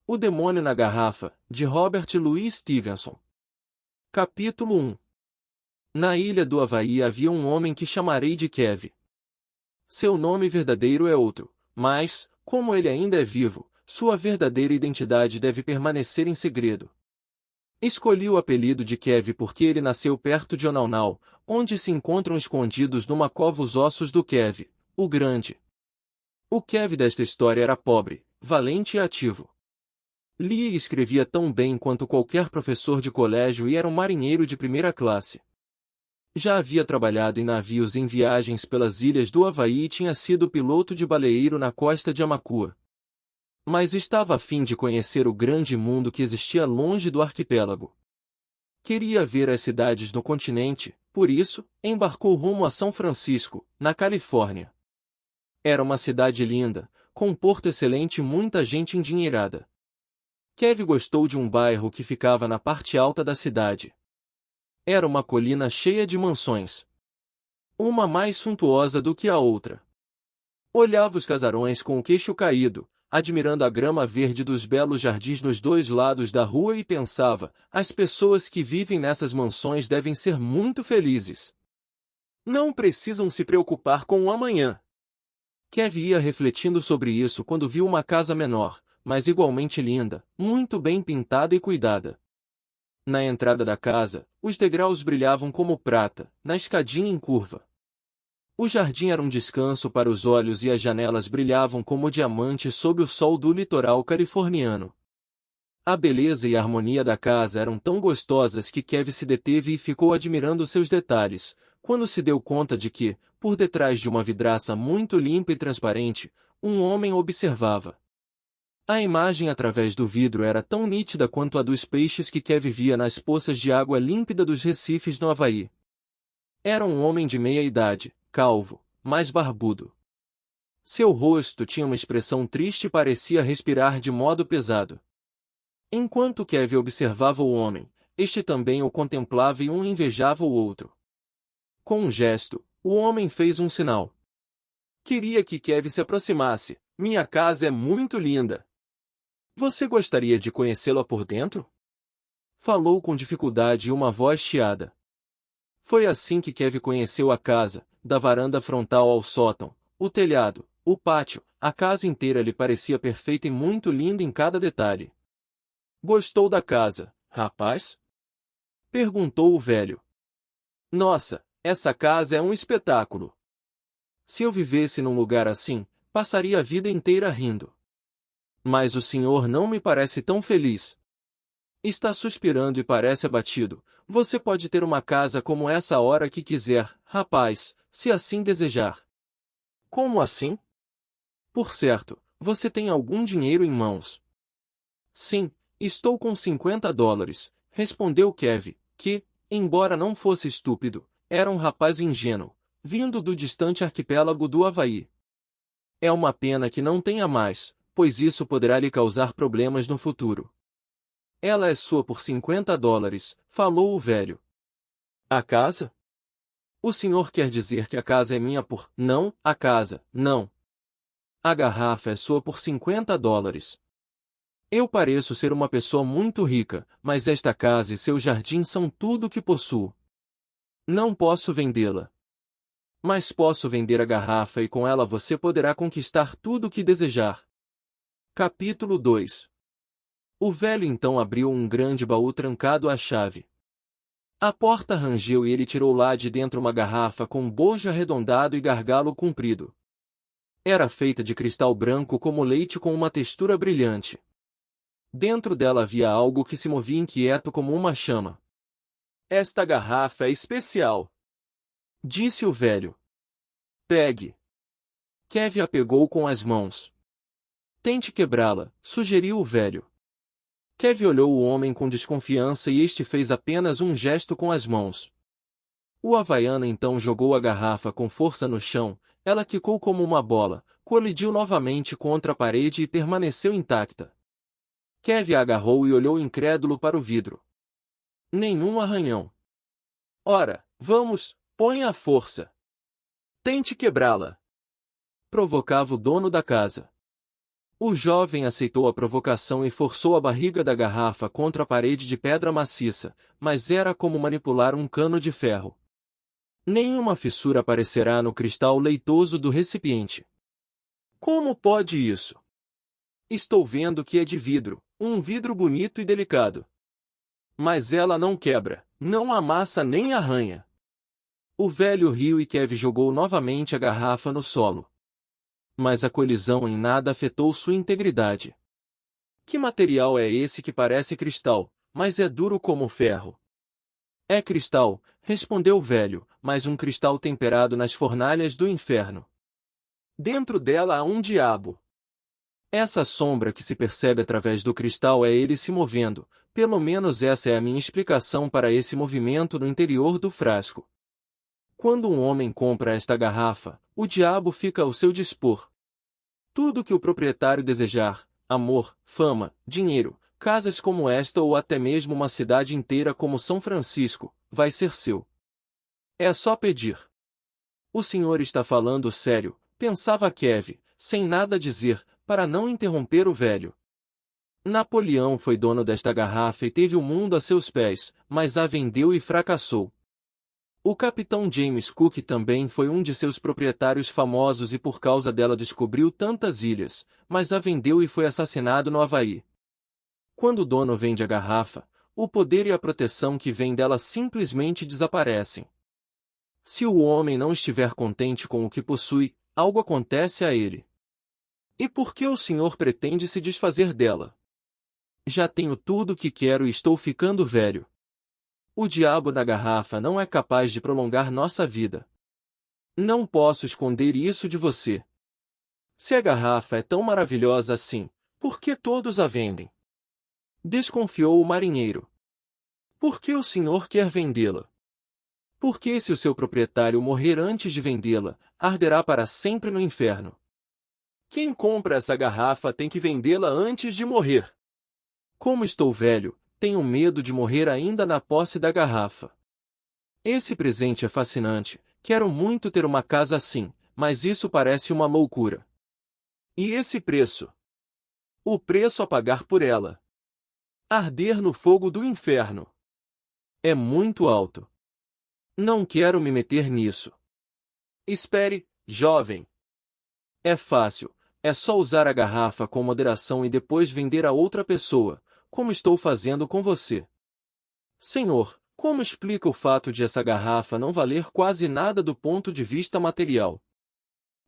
O Demônio na Garrafa, de Robert Louis Stevenson. Capítulo 1. Na ilha do Havaí havia um homem que chamarei de Kev. Seu nome verdadeiro é outro, mas, como ele ainda é vivo, sua verdadeira identidade deve permanecer em segredo. Escolhi o apelido de Kev porque ele nasceu perto de Onaunau, onde se encontram escondidos numa cova os ossos do Kev, o Grande. O Kev desta história era pobre, valente e ativo. Lia e escrevia tão bem quanto qualquer professor de colégio e era um marinheiro de primeira classe. Já havia trabalhado em navios em viagens pelas ilhas do Havaí e tinha sido piloto de baleeiro na costa de Amakua. Mas estava a fim de conhecer o grande mundo que existia longe do arquipélago. Queria ver as cidades no continente, por isso, embarcou rumo a São Francisco, na Califórnia. Era uma cidade linda, com um porto excelente e muita gente endinheirada. Kev gostou de um bairro que ficava na parte alta da cidade. Era uma colina cheia de mansões. Uma mais suntuosa do que a outra. Olhava os casarões com o queixo caído, admirando a grama verde dos belos jardins nos dois lados da rua e pensava, as pessoas que vivem nessas mansões devem ser muito felizes. Não precisam se preocupar com o amanhã. Kev ia refletindo sobre isso quando viu uma casa menor, mas igualmente linda, muito bem pintada e cuidada. Na entrada da casa, os degraus brilhavam como prata, na escadinha em curva. O jardim era um descanso para os olhos e as janelas brilhavam como diamantes sob o sol do litoral californiano. A beleza e a harmonia da casa eram tão gostosas que Kev se deteve e ficou admirando seus detalhes, quando se deu conta de que, por detrás de uma vidraça muito limpa e transparente, um homem observava. A imagem através do vidro era tão nítida quanto a dos peixes que Kev via nas poças de água límpida dos recifes no Havaí. Era um homem de meia idade, calvo, mas barbudo. Seu rosto tinha uma expressão triste e parecia respirar de modo pesado. Enquanto Kev observava o homem, este também o contemplava e um invejava o outro. Com um gesto, o homem fez um sinal. Queria que Kev se aproximasse. Minha casa é muito linda. Você gostaria de conhecê-la por dentro? Falou com dificuldade e uma voz chiada. Foi assim que Kev conheceu a casa, da varanda frontal ao sótão, o telhado, o pátio, a casa inteira lhe parecia perfeita e muito linda em cada detalhe. Gostou da casa, rapaz? Perguntou o velho. Nossa, essa casa é um espetáculo. Se eu vivesse num lugar assim, passaria a vida inteira rindo. Mas o senhor não me parece tão feliz. Está suspirando e parece abatido. Você pode ter uma casa como essa a hora que quiser, rapaz, se assim desejar. Como assim? Por certo, você tem algum dinheiro em mãos? Sim, estou com $50, respondeu Kev, que, embora não fosse estúpido, era um rapaz ingênuo, vindo do distante arquipélago do Havaí. É uma pena que não tenha mais, pois isso poderá lhe causar problemas no futuro. Ela é sua por $50, falou o velho. A casa? O senhor quer dizer que a casa é minha por... Não, a casa, não. A garrafa é sua por $50. Eu pareço ser uma pessoa muito rica, mas esta casa e seu jardim são tudo o que possuo. Não posso vendê-la. Mas posso vender a garrafa e com ela você poderá conquistar tudo o que desejar. Capítulo 2. O velho então abriu um grande baú trancado à chave. A porta rangeu e ele tirou lá de dentro uma garrafa com um bojo arredondado e gargalo comprido. Era feita de cristal branco como leite com uma textura brilhante. Dentro dela havia algo que se movia inquieto como uma chama. Esta garrafa é especial, disse o velho. Pegue. Kev a pegou com as mãos. Tente quebrá-la, sugeriu o velho. Kev olhou o homem com desconfiança e este fez apenas um gesto com as mãos. O havaiano então jogou a garrafa com força no chão, ela quicou como uma bola, colidiu novamente contra a parede e permaneceu intacta. Kev a agarrou e olhou incrédulo para o vidro. Nenhum arranhão. Ora, vamos, ponha a força. Tente quebrá-la. Provocava o dono da casa. O jovem aceitou a provocação e forçou a barriga da garrafa contra a parede de pedra maciça, mas era como manipular um cano de ferro. Nenhuma fissura aparecerá no cristal leitoso do recipiente. Como pode isso? Estou vendo que é de vidro, um vidro bonito e delicado. Mas ela não quebra, não amassa nem arranha. O velho riu e Kev jogou novamente a garrafa no solo. Mas a colisão em nada afetou sua integridade. Que material é esse que parece cristal, mas é duro como ferro? É cristal, respondeu o velho, mas um cristal temperado nas fornalhas do inferno. Dentro dela há um diabo. Essa sombra que se percebe através do cristal é ele se movendo, pelo menos essa é a minha explicação para esse movimento no interior do frasco. Quando um homem compra esta garrafa, o diabo fica ao seu dispor. Tudo que o proprietário desejar, amor, fama, dinheiro, casas como esta ou até mesmo uma cidade inteira como São Francisco, vai ser seu. É só pedir. O senhor está falando sério, pensava Kev, sem nada dizer, para não interromper o velho. Napoleão foi dono desta garrafa e teve o mundo a seus pés, mas a vendeu e fracassou. O capitão James Cook também foi um de seus proprietários famosos e por causa dela descobriu tantas ilhas, mas a vendeu e foi assassinado no Havaí. Quando o dono vende a garrafa, o poder e a proteção que vem dela simplesmente desaparecem. Se o homem não estiver contente com o que possui, algo acontece a ele. E por que o senhor pretende se desfazer dela? Já tenho tudo o que quero e estou ficando velho. O diabo da garrafa não é capaz de prolongar nossa vida. Não posso esconder isso de você. Se a garrafa é tão maravilhosa assim, por que todos a vendem? Desconfiou o marinheiro. Por que o senhor quer vendê-la? Porque se o seu proprietário morrer antes de vendê-la, arderá para sempre no inferno. Quem compra essa garrafa tem que vendê-la antes de morrer. Como estou velho, tenho medo de morrer ainda na posse da garrafa. Esse presente é fascinante, quero muito ter uma casa assim, mas isso parece uma loucura. E esse preço? O preço a pagar por ela. Arder no fogo do inferno. É muito alto. Não quero me meter nisso. Espere, jovem. É fácil, é só usar a garrafa com moderação e depois vender a outra pessoa, como estou fazendo com você. Senhor, como explica o fato de essa garrafa não valer quase nada do ponto de vista material?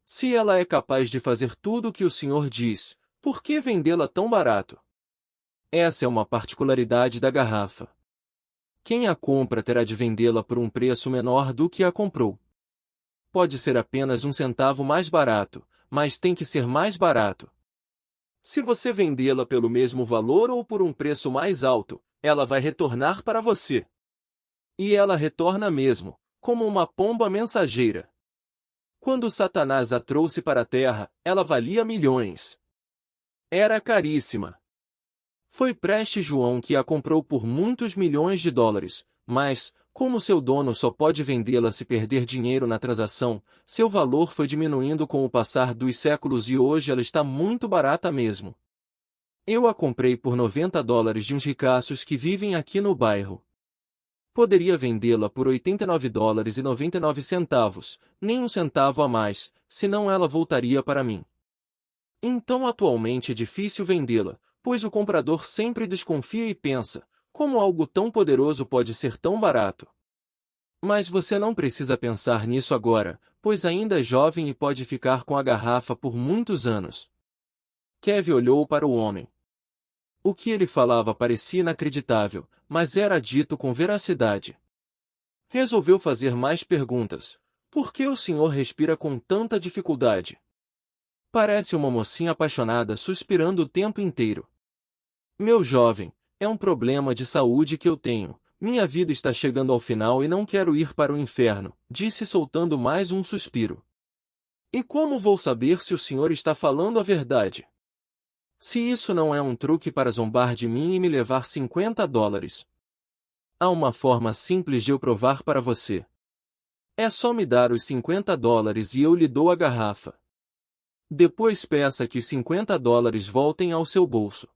Se ela é capaz de fazer tudo o que o senhor diz, por que vendê-la tão barato? Essa é uma particularidade da garrafa. Quem a compra terá de vendê-la por um preço menor do que a comprou. Pode ser apenas um centavo mais barato, mas tem que ser mais barato. Se você vendê-la pelo mesmo valor ou por um preço mais alto, ela vai retornar para você. E ela retorna mesmo, como uma pomba mensageira. Quando Satanás a trouxe para a terra, ela valia milhões. Era caríssima. Foi Preste João que a comprou por muitos milhões de dólares, mas, como seu dono só pode vendê-la se perder dinheiro na transação, seu valor foi diminuindo com o passar dos séculos e hoje ela está muito barata mesmo. Eu a comprei por $90 de uns ricaços que vivem aqui no bairro. Poderia vendê-la por $89,99, nem um centavo a mais, senão ela voltaria para mim. Então atualmente é difícil vendê-la, pois o comprador sempre desconfia e pensa, como algo tão poderoso pode ser tão barato? Mas você não precisa pensar nisso agora, pois ainda é jovem e pode ficar com a garrafa por muitos anos. Kev olhou para o homem. O que ele falava parecia inacreditável, mas era dito com veracidade. Resolveu fazer mais perguntas. Por que o senhor respira com tanta dificuldade? Parece uma mocinha apaixonada suspirando o tempo inteiro. Meu jovem, é um problema de saúde que eu tenho. Minha vida está chegando ao final e não quero ir para o inferno, disse soltando mais um suspiro. E como vou saber se o senhor está falando a verdade? Se isso não é um truque para zombar de mim e me levar $50. Há uma forma simples de eu provar para você. É só me dar os $50 e eu lhe dou a garrafa. Depois peça que os $50 voltem ao seu bolso.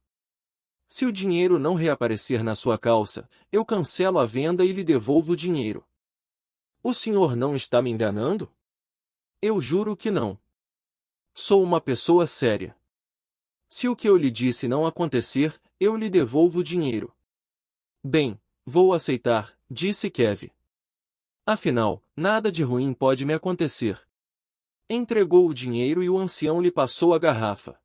Se o dinheiro não reaparecer na sua calça, eu cancelo a venda e lhe devolvo o dinheiro. O senhor não está me enganando? Eu juro que não. Sou uma pessoa séria. Se o que eu lhe disse não acontecer, eu lhe devolvo o dinheiro. Bem, vou aceitar, disse Kevin. Afinal, nada de ruim pode me acontecer. Entregou o dinheiro e o ancião lhe passou a garrafa.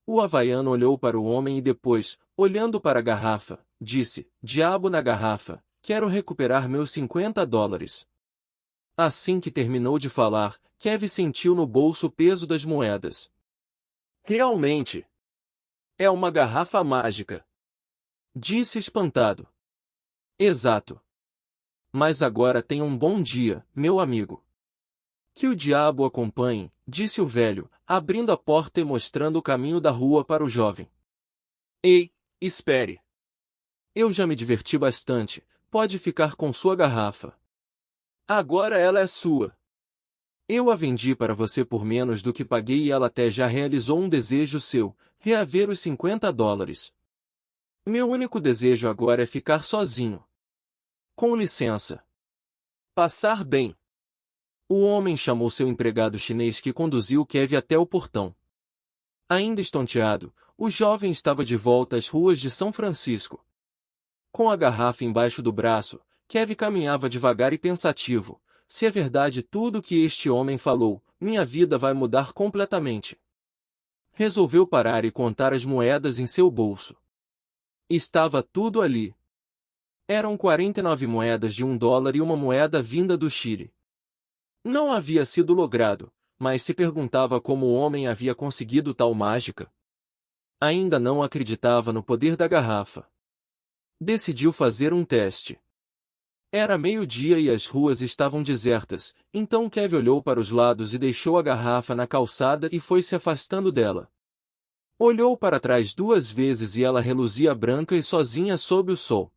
O havaiano olhou para o homem e depois, olhando para a garrafa, disse, diabo na garrafa, quero recuperar meus $50. Assim que terminou de falar, Kevin sentiu no bolso o peso das moedas. Realmente! É uma garrafa mágica! Disse espantado. Exato. Mas agora tenha um bom dia, meu amigo. Que o diabo o acompanhe, disse o velho, abrindo a porta e mostrando o caminho da rua para o jovem. Ei, espere! Eu já me diverti bastante, pode ficar com sua garrafa. Agora ela é sua. Eu a vendi para você por menos do que paguei e ela até já realizou um desejo seu, reaver os $50. Meu único desejo agora é ficar sozinho. Com licença. Passar bem. O homem chamou seu empregado chinês que conduziu Kevin até o portão. Ainda estonteado, o jovem estava de volta às ruas de São Francisco. Com a garrafa embaixo do braço, Kevin caminhava devagar e pensativo. Se é verdade tudo o que este homem falou, minha vida vai mudar completamente. Resolveu parar e contar as moedas em seu bolso. Estava tudo ali. Eram 49 moedas de $1 e uma moeda vinda do Chile. Não havia sido logrado, mas se perguntava como o homem havia conseguido tal mágica. Ainda não acreditava no poder da garrafa. Decidiu fazer um teste. Era meio-dia e as ruas estavam desertas, então Kevin olhou para os lados e deixou a garrafa na calçada e foi se afastando dela. Olhou para trás 2 vezes e ela reluzia branca e sozinha sob o sol.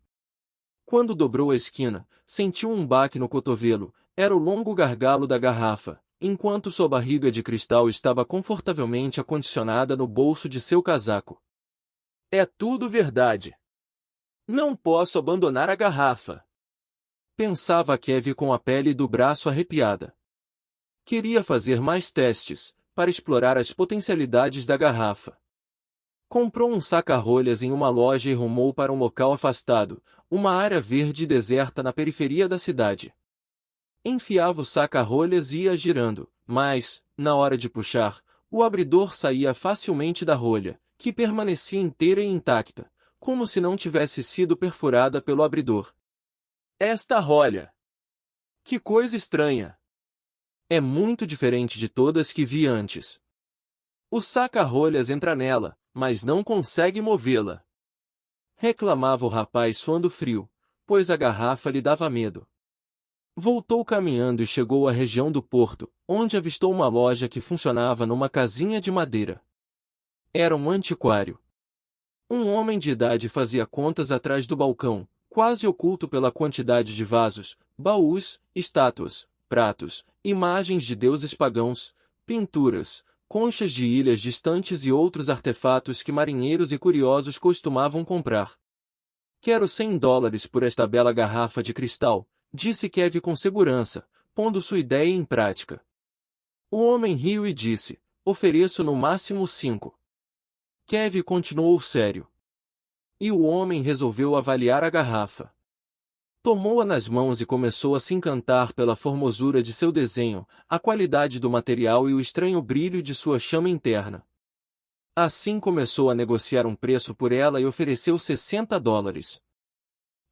Quando dobrou a esquina, sentiu um baque no cotovelo, era o longo gargalo da garrafa, enquanto sua barriga de cristal estava confortavelmente acondicionada no bolso de seu casaco. É tudo verdade. Não posso abandonar a garrafa. Pensava Kevin com a pele do braço arrepiada. Queria fazer mais testes, para explorar as potencialidades da garrafa. Comprou um saca-rolhas em uma loja e rumou para um local afastado, uma área verde e deserta na periferia da cidade. Enfiava o saca-rolhas e ia girando, mas, na hora de puxar, o abridor saía facilmente da rolha, que permanecia inteira e intacta, como se não tivesse sido perfurada pelo abridor. Esta rolha! Que coisa estranha! É muito diferente de todas que vi antes. O saca-rolhas entra nela, mas não consegue movê-la. Reclamava o rapaz suando frio, pois a garrafa lhe dava medo. Voltou caminhando e chegou à região do porto, onde avistou uma loja que funcionava numa casinha de madeira. Era um antiquário. Um homem de idade fazia contas atrás do balcão, quase oculto pela quantidade de vasos, baús, estátuas, pratos, imagens de deuses pagãos, pinturas, conchas de ilhas distantes e outros artefatos que marinheiros e curiosos costumavam comprar. Quero $100 por esta bela garrafa de cristal, disse Kevin com segurança, pondo sua ideia em prática. O homem riu e disse, ofereço no máximo 5. Kevin continuou sério. E o homem resolveu avaliar a garrafa. Tomou-a nas mãos e começou a se encantar pela formosura de seu desenho, a qualidade do material e o estranho brilho de sua chama interna. Assim começou a negociar um preço por ela e ofereceu $60.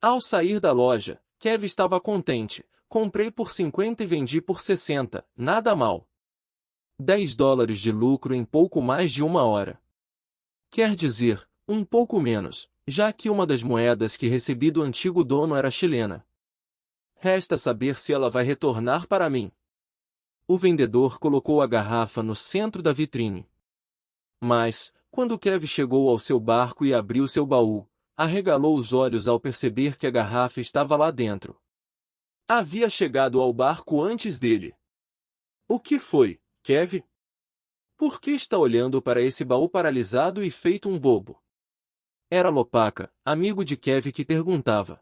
Ao sair da loja, Kevin estava contente. Comprei por 50 e vendi por 60, nada mal. $10 de lucro em pouco mais de 1 hora. Quer dizer, um pouco menos, já que uma das moedas que recebi do antigo dono era chilena. Resta saber se ela vai retornar para mim. O vendedor colocou a garrafa no centro da vitrine. Mas, quando Kevin chegou ao seu barco e abriu seu baú, arregalou os olhos ao perceber que a garrafa estava lá dentro. Havia chegado ao barco antes dele. O que foi, Kevin? Por que está olhando para esse baú paralisado e feito um bobo? Era Lopaka, amigo de Kev, que perguntava.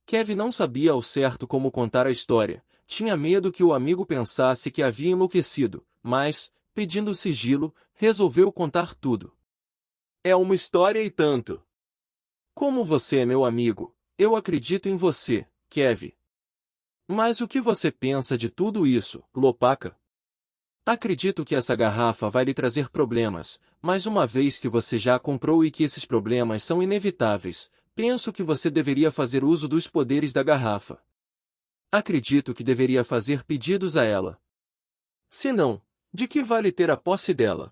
Kev não sabia ao certo como contar a história, tinha medo que o amigo pensasse que havia enlouquecido, mas, pedindo sigilo, resolveu contar tudo. É uma história e tanto. Como você é meu amigo, eu acredito em você, Kev. Mas o que você pensa de tudo isso, Lopaka? Acredito que essa garrafa vai lhe trazer problemas, mas uma vez que você já a comprou e que esses problemas são inevitáveis, penso que você deveria fazer uso dos poderes da garrafa. Acredito que deveria fazer pedidos a ela. Se não, de que vale ter a posse dela?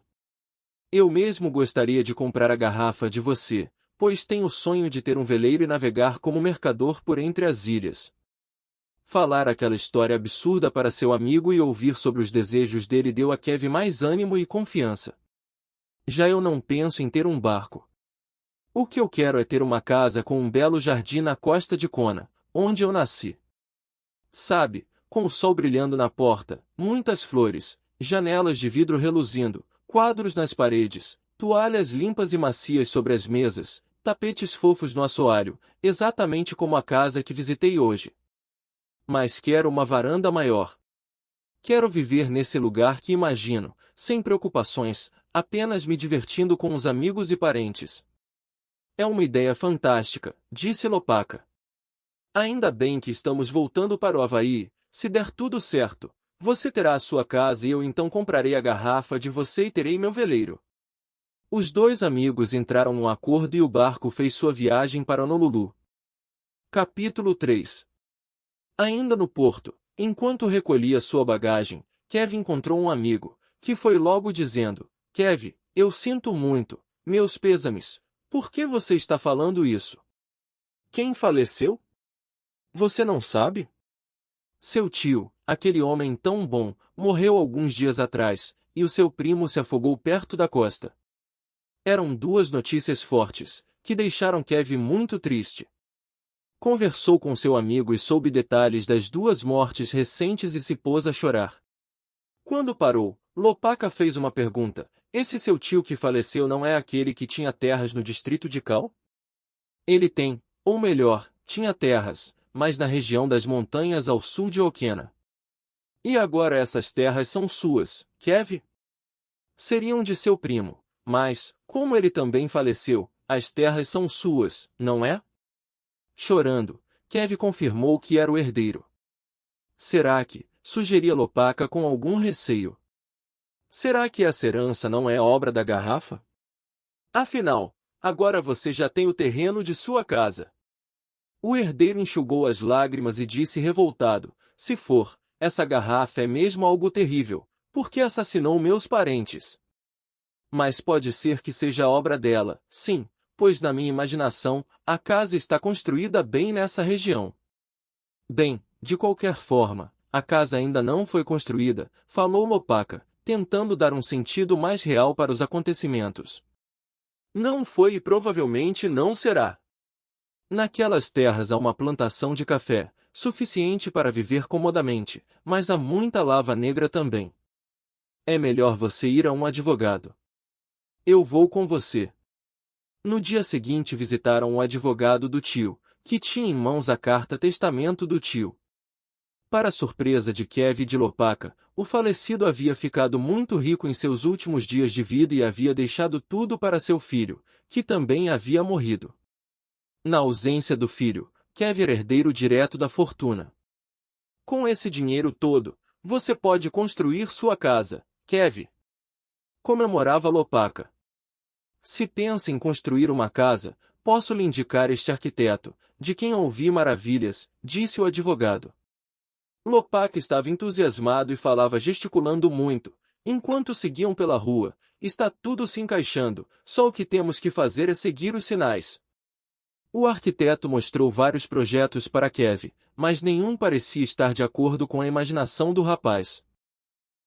Eu mesmo gostaria de comprar a garrafa de você, pois tenho o sonho de ter um veleiro e navegar como mercador por entre as ilhas. Falar aquela história absurda para seu amigo e ouvir sobre os desejos dele deu a Kev mais ânimo e confiança. Já eu não penso em ter um barco. O que eu quero é ter uma casa com um belo jardim na costa de Kona, onde eu nasci. Sabe, com o sol brilhando na porta, muitas flores, janelas de vidro reluzindo, quadros nas paredes, toalhas limpas e macias sobre as mesas, tapetes fofos no assoalho, exatamente como a casa que visitei hoje. Mas quero uma varanda maior. Quero viver nesse lugar que imagino, sem preocupações, apenas me divertindo com os amigos e parentes. É uma ideia fantástica, disse Lopaka. Ainda bem que estamos voltando para o Havaí, se der tudo certo, você terá a sua casa e eu então comprarei a garrafa de você e terei meu veleiro. Os dois amigos entraram num acordo e o barco fez sua viagem para Honolulu. Capítulo 3. Ainda no porto, enquanto recolhia sua bagagem, Kev encontrou um amigo, que foi logo dizendo, Kev, eu sinto muito, meus pêsames, por que você está falando isso? Quem faleceu? Você não sabe? Seu tio, aquele homem tão bom, morreu alguns dias atrás, e o seu primo se afogou perto da costa. Eram duas notícias fortes, que deixaram Kev muito triste. Conversou com seu amigo e soube detalhes das duas mortes recentes e se pôs a chorar. Quando parou, Lopaka fez uma pergunta. Esse seu tio que faleceu não é aquele que tinha terras no distrito de Cal? Ele tem, ou melhor, tinha terras, mas na região das montanhas ao sul de Okena. E agora essas terras são suas, Kev? Seriam de seu primo, mas, como ele também faleceu, as terras são suas, não é? Chorando, Kev confirmou que era o herdeiro. Será que, sugeria Lopaka com algum receio. Será que essa herança não é obra da garrafa? Afinal, agora você já tem o terreno de sua casa. O herdeiro enxugou as lágrimas e disse revoltado, se for, essa garrafa é mesmo algo terrível, porque assassinou meus parentes. Mas pode ser que seja obra dela, sim, pois na minha imaginação, a casa está construída bem nessa região. Bem, de qualquer forma, a casa ainda não foi construída, falou Lopaka, tentando dar um sentido mais real para os acontecimentos. Não foi e provavelmente não será. Naquelas terras há uma plantação de café, suficiente para viver comodamente, mas há muita lava negra também. É melhor você ir a um advogado. Eu vou com você. No dia seguinte visitaram o advogado do tio, que tinha em mãos a carta-testamento do tio. Para a surpresa de Kev e de Lopaka, o falecido havia ficado muito rico em seus últimos dias de vida e havia deixado tudo para seu filho, que também havia morrido. Na ausência do filho, Kev era herdeiro direto da fortuna. Com esse dinheiro todo, você pode construir sua casa, Kev. Comemorava Lopaka. Se pensa em construir uma casa, posso lhe indicar este arquiteto, de quem ouvi maravilhas, disse o advogado. Lopaka estava entusiasmado e falava gesticulando muito, enquanto seguiam pela rua. Está tudo se encaixando, só o que temos que fazer é seguir os sinais. O arquiteto mostrou vários projetos para Kev, mas nenhum parecia estar de acordo com a imaginação do rapaz.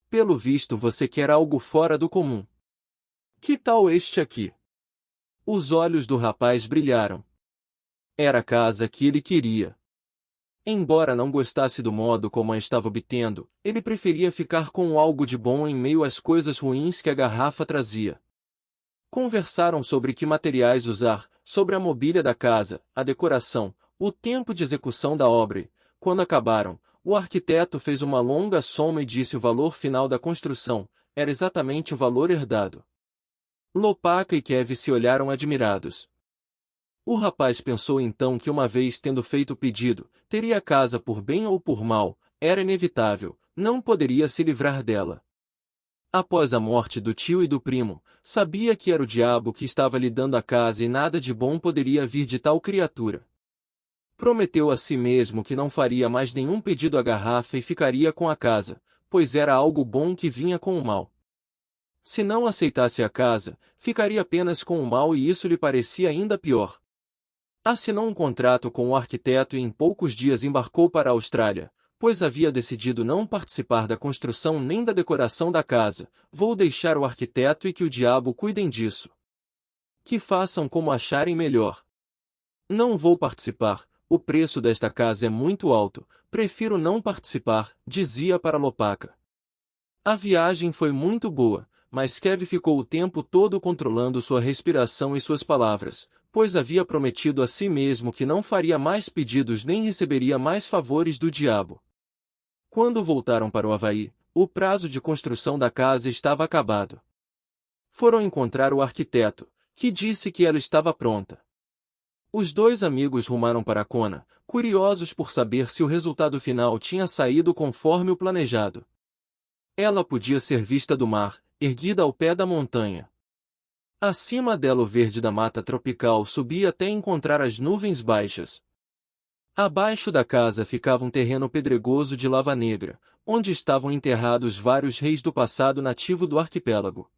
Pelo visto você quer algo fora do comum. Que tal este aqui? Os olhos do rapaz brilharam. Era a casa que ele queria. Embora não gostasse do modo como a estava obtendo, ele preferia ficar com algo de bom em meio às coisas ruins que a garrafa trazia. Conversaram sobre que materiais usar, sobre a mobília da casa, a decoração, o tempo de execução da obra e, quando acabaram, o arquiteto fez uma longa soma e disse o valor final da construção, era exatamente o valor herdado. Lopaka e Kev se olharam admirados. O rapaz pensou então que uma vez tendo feito o pedido, teria a casa por bem ou por mal, era inevitável, não poderia se livrar dela. Após a morte do tio e do primo, sabia que era o diabo que estava lhe dando a casa e nada de bom poderia vir de tal criatura. Prometeu a si mesmo que não faria mais nenhum pedido à garrafa e ficaria com a casa, pois era algo bom que vinha com o mal. Se não aceitasse a casa, ficaria apenas com o mal e isso lhe parecia ainda pior. Assinou um contrato com o arquiteto e em poucos dias embarcou para a Austrália, pois havia decidido não participar da construção nem da decoração da casa. Vou deixar o arquiteto e que o diabo cuidem disso. Que façam como acharem melhor. Não vou participar, o preço desta casa é muito alto, prefiro não participar, dizia para Lopaka. A viagem foi muito boa, mas Kev ficou o tempo todo controlando sua respiração e suas palavras, pois havia prometido a si mesmo que não faria mais pedidos nem receberia mais favores do diabo. Quando voltaram para o Havaí, o prazo de construção da casa estava acabado. Foram encontrar o arquiteto, que disse que ela estava pronta. Os dois amigos rumaram para Kona, curiosos por saber se o resultado final tinha saído conforme o planejado. Ela podia ser vista do mar, erguida ao pé da montanha. Acima dela o verde da mata tropical subia até encontrar as nuvens baixas. Abaixo da casa ficava um terreno pedregoso de lava negra, onde estavam enterrados vários reis do passado nativo do arquipélago.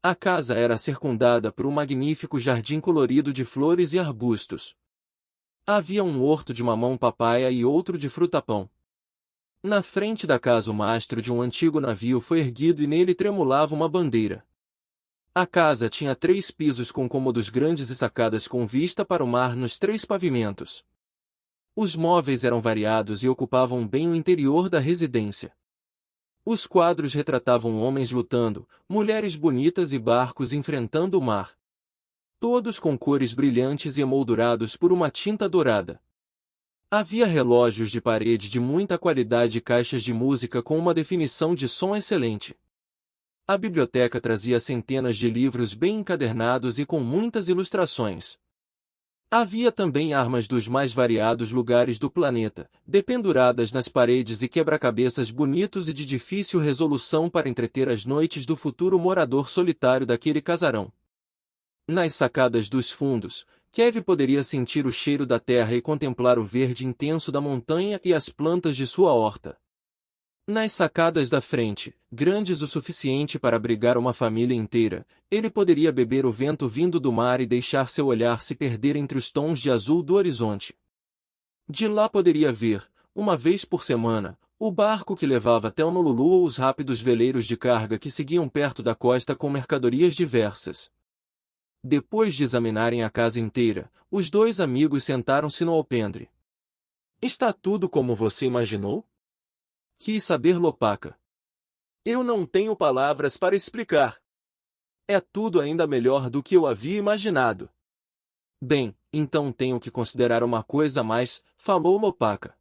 A casa era circundada por um magnífico jardim colorido de flores e arbustos. Havia um horto de mamão-papaya e outro de fruta-pão. Na frente da casa o mastro de um antigo navio foi erguido e nele tremulava uma bandeira. A casa tinha 3 pisos com cômodos grandes e sacadas com vista para o mar nos 3 pavimentos. Os móveis eram variados e ocupavam bem o interior da residência. Os quadros retratavam homens lutando, mulheres bonitas e barcos enfrentando o mar. Todos com cores brilhantes e emoldurados por uma tinta dourada. Havia relógios de parede de muita qualidade e caixas de música com uma definição de som excelente. A biblioteca trazia centenas de livros bem encadernados e com muitas ilustrações. Havia também armas dos mais variados lugares do planeta, dependuradas nas paredes e quebra-cabeças bonitos e de difícil resolução para entreter as noites do futuro morador solitário daquele casarão. Nas sacadas dos fundos, Kev poderia sentir o cheiro da terra e contemplar o verde intenso da montanha e as plantas de sua horta. Nas sacadas da frente, grandes o suficiente para abrigar uma família inteira, ele poderia beber o vento vindo do mar e deixar seu olhar se perder entre os tons de azul do horizonte. De lá poderia ver, uma vez por semana, o barco que levava até Honolulu ou os rápidos veleiros de carga que seguiam perto da costa com mercadorias diversas. Depois de examinarem a casa inteira, os dois amigos sentaram-se no alpendre. "Está tudo como você imaginou?" quis saber Lopaka. "Eu não tenho palavras para explicar. É tudo ainda melhor do que eu havia imaginado." "Bem, então tenho que considerar uma coisa a mais", falou Lopaka.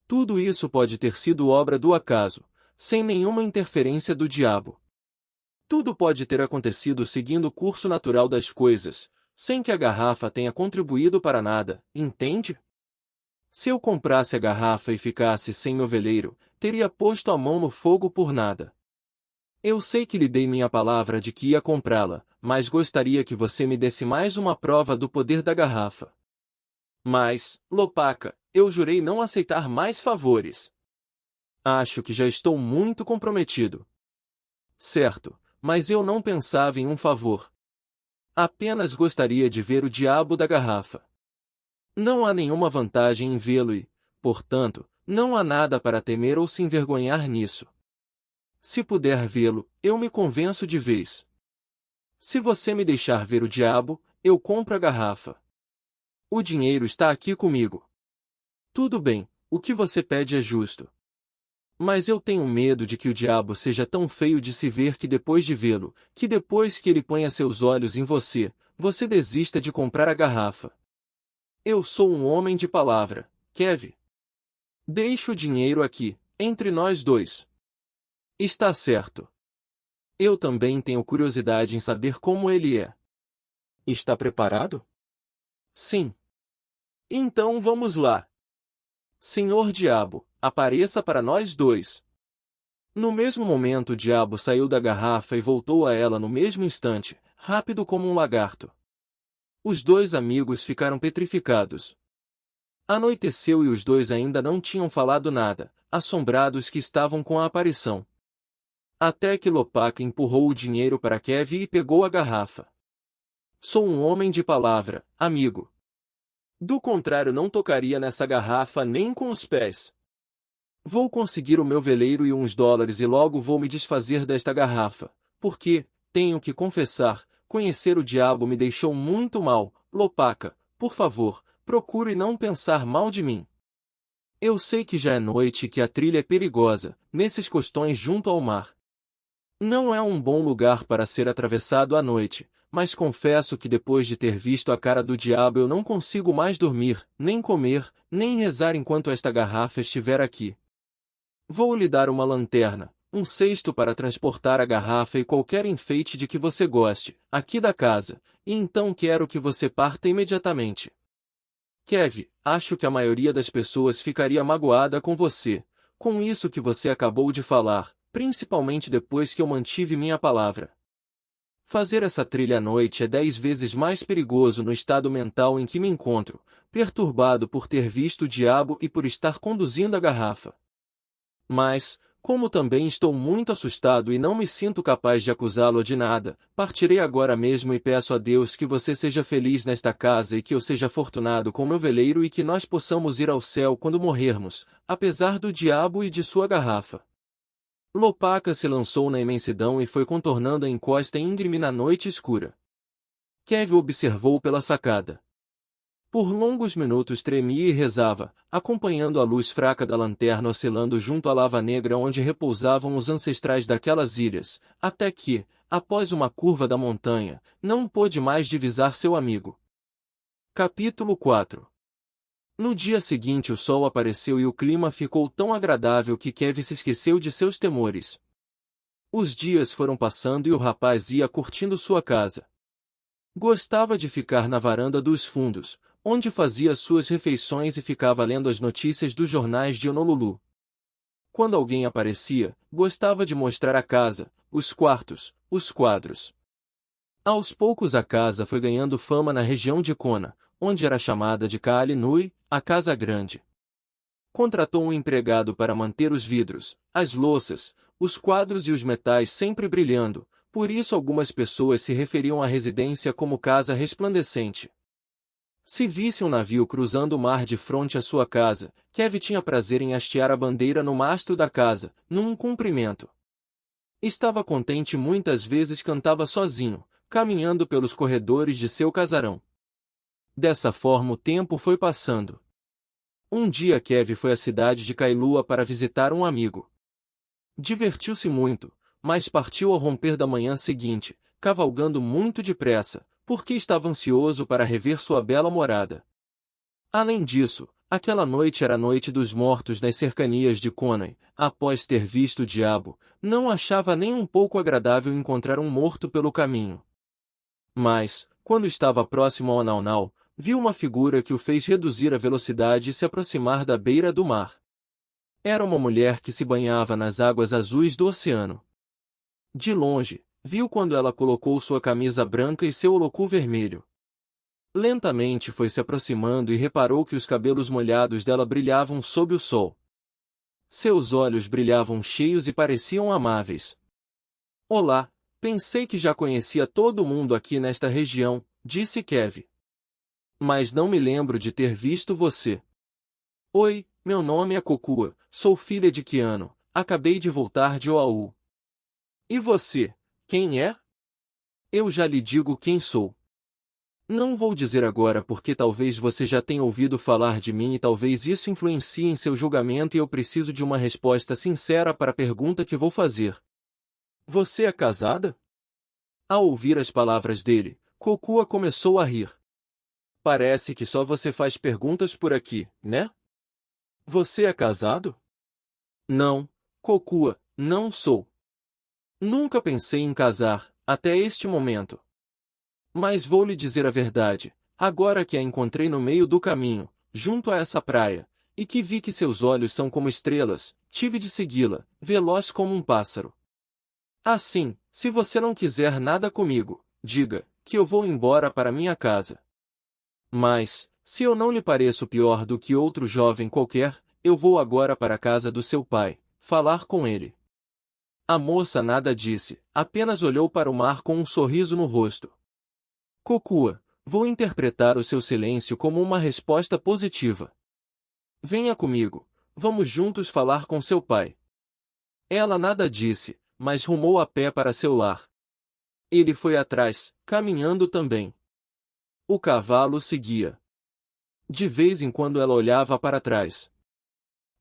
"Tudo isso pode ter sido obra do acaso, sem nenhuma interferência do diabo. Tudo pode ter acontecido seguindo o curso natural das coisas, sem que a garrafa tenha contribuído para nada, entende? Se eu comprasse a garrafa e ficasse sem meu veleiro, teria posto a mão no fogo por nada. Eu sei que lhe dei minha palavra de que ia comprá-la, mas gostaria que você me desse mais uma prova do poder da garrafa." "Mas, Lopaka, eu jurei não aceitar mais favores." "Acho que já estou muito comprometido." "Certo, mas eu não pensava em um favor. Apenas gostaria de ver o diabo da garrafa. Não há nenhuma vantagem em vê-lo e, portanto, não há nada para temer ou se envergonhar nisso. Se puder vê-lo, eu me convenço de vez. Se você me deixar ver o diabo, eu compro a garrafa. O dinheiro está aqui comigo." Tudo bem, o que você pede é justo. Mas eu tenho medo de que o diabo seja tão feio de se ver que depois de vê-lo, que depois que ele ponha seus olhos em você, você desista de comprar a garrafa. Eu sou um homem de palavra, Kevin. Deixe o dinheiro aqui, entre nós dois. Está certo. Eu também tenho curiosidade em saber como ele é. Está preparado? Sim. Então vamos lá. Senhor Diabo, apareça para nós dois. No mesmo momento o diabo saiu da garrafa e voltou a ela no mesmo instante, rápido como um lagarto. Os dois amigos ficaram petrificados. Anoiteceu e os dois ainda não tinham falado nada, assombrados que estavam com a aparição. Até que Lopaka empurrou o dinheiro para Kevin e pegou a garrafa. Sou um homem de palavra, amigo. Do contrário não tocaria nessa garrafa nem com os pés. Vou conseguir o meu veleiro e uns dólares e logo vou me desfazer desta garrafa, porque, tenho que confessar, conhecer o diabo me deixou muito mal. Lopaka, por favor, procure não pensar mal de mim. Eu sei que já é noite e que a trilha é perigosa, nesses costões junto ao mar. Não é um bom lugar para ser atravessado à noite, mas confesso que depois de ter visto a cara do diabo eu não consigo mais dormir, nem comer, nem rezar enquanto esta garrafa estiver aqui. Vou lhe dar uma lanterna, um cesto para transportar a garrafa e qualquer enfeite de que você goste, aqui da casa, e então quero que você parta imediatamente. Kevin, acho que a maioria das pessoas ficaria magoada com você, com isso que você acabou de falar, principalmente depois que eu mantive minha palavra. Fazer essa trilha à noite é 10 vezes mais perigoso no estado mental em que me encontro, perturbado por ter visto o diabo e por estar conduzindo a garrafa. Mas, como também estou muito assustado e não me sinto capaz de acusá-lo de nada, partirei agora mesmo e peço a Deus que você seja feliz nesta casa e que eu seja afortunado com meu veleiro e que nós possamos ir ao céu quando morrermos, apesar do diabo e de sua garrafa. Lopaka se lançou na imensidão e foi contornando a encosta íngreme na noite escura. Kevin observou pela sacada. Por longos minutos tremia e rezava, acompanhando a luz fraca da lanterna oscilando junto à lava negra onde repousavam os ancestrais daquelas ilhas, até que, após uma curva da montanha, não pôde mais divisar seu amigo. Capítulo 4. No dia seguinte o sol apareceu e o clima ficou tão agradável que Kevin se esqueceu de seus temores. Os dias foram passando e o rapaz ia curtindo sua casa. Gostava de ficar na varanda dos fundos, onde fazia suas refeições e ficava lendo as notícias dos jornais de Honolulu. Quando alguém aparecia, gostava de mostrar a casa, os quartos, os quadros. Aos poucos a casa foi ganhando fama na região de Kona, onde era chamada de Kaali Nui, a Casa Grande. Contratou um empregado para manter os vidros, as louças, os quadros e os metais sempre brilhando, por isso algumas pessoas se referiam à residência como Casa Resplandecente. Se visse um navio cruzando o mar de frente à sua casa, Kevin tinha prazer em hastear a bandeira no mastro da casa, num cumprimento. Estava contente e muitas vezes cantava sozinho, caminhando pelos corredores de seu casarão. Dessa forma o tempo foi passando. Um dia Kevin foi à cidade de Kailua para visitar um amigo. Divertiu-se muito, mas partiu ao romper da manhã seguinte, cavalgando muito depressa, porque estava ansioso para rever sua bela morada. Além disso, aquela noite era a noite dos mortos nas cercanias de Kona. Após ter visto o diabo, não achava nem um pouco agradável encontrar um morto pelo caminho. Mas, quando estava próximo ao Naunau, viu uma figura que o fez reduzir a velocidade e se aproximar da beira do mar. Era uma mulher que se banhava nas águas azuis do oceano. De longe, viu quando ela colocou sua camisa branca e seu holocu vermelho. Lentamente foi se aproximando e reparou que os cabelos molhados dela brilhavam sob o sol. Seus olhos brilhavam cheios e pareciam amáveis. Olá, pensei que já conhecia todo mundo aqui nesta região, disse Kevin. Mas não me lembro de ter visto você. Oi, meu nome é Kokua, sou filha de Keanu, acabei de voltar de Oahu. E você, quem é? Eu já lhe digo quem sou. Não vou dizer agora porque talvez você já tenha ouvido falar de mim e talvez isso influencie em seu julgamento e eu preciso de uma resposta sincera para a pergunta que vou fazer. Você é casada? Ao ouvir as palavras dele, Kokua começou a rir. Parece que só você faz perguntas por aqui, né? Você é casado? Não, Kokua, não sou. Nunca pensei em casar, até este momento. Mas vou lhe dizer a verdade, agora que a encontrei no meio do caminho, junto a essa praia, e que vi que seus olhos são como estrelas, tive de segui-la, veloz como um pássaro. Assim, se você não quiser nada comigo, diga, que eu vou embora para minha casa. Mas, se eu não lhe pareço pior do que outro jovem qualquer, eu vou agora para a casa do seu pai, falar com ele. A moça nada disse, apenas olhou para o mar com um sorriso no rosto. Kokua, vou interpretar o seu silêncio como uma resposta positiva. Venha comigo, vamos juntos falar com seu pai. Ela nada disse, mas rumou a pé para seu lar. Ele foi atrás, caminhando também. O cavalo seguia. De vez em quando ela olhava para trás.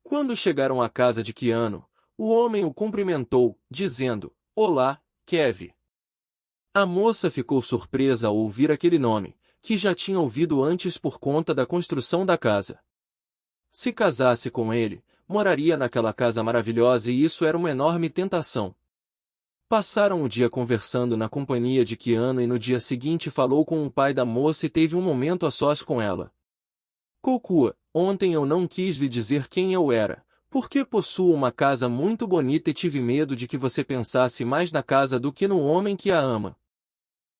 Quando chegaram à casa de Keanu, o homem o cumprimentou, dizendo, Olá, Kev. A moça ficou surpresa ao ouvir aquele nome, que já tinha ouvido antes por conta da construção da casa. Se casasse com ele, moraria naquela casa maravilhosa e isso era uma enorme tentação. Passaram o dia conversando na companhia de Keanu e no dia seguinte falou com o pai da moça e teve um momento a sós com ela. Kokua, ontem eu não quis lhe dizer quem eu era, porque possuo uma casa muito bonita e tive medo de que você pensasse mais na casa do que no homem que a ama.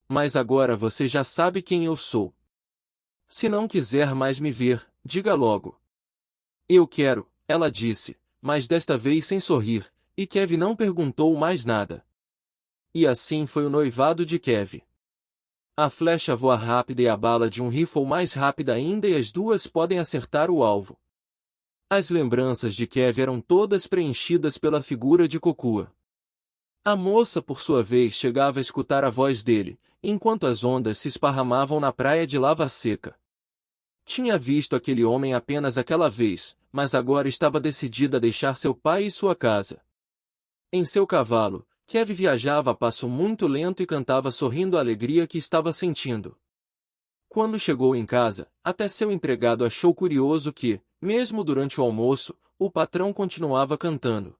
Mas agora você já sabe quem eu sou. Se não quiser mais me ver, diga logo. Eu quero, ela disse, mas desta vez sem sorrir, e Kev não perguntou mais nada. E assim foi o noivado de Kev. A flecha voa rápida e a bala de um rifle mais rápida ainda e as duas podem acertar o alvo. As lembranças de Kev eram todas preenchidas pela figura de Kokua. A moça por sua vez chegava a escutar a voz dele, enquanto as ondas se esparramavam na praia de lava seca. Tinha visto aquele homem apenas aquela vez, mas agora estava decidida a deixar seu pai e sua casa. Em seu cavalo, Kev viajava a passo muito lento e cantava sorrindo a alegria que estava sentindo. Quando chegou em casa, até seu empregado achou curioso que, mesmo durante o almoço, o patrão continuava cantando.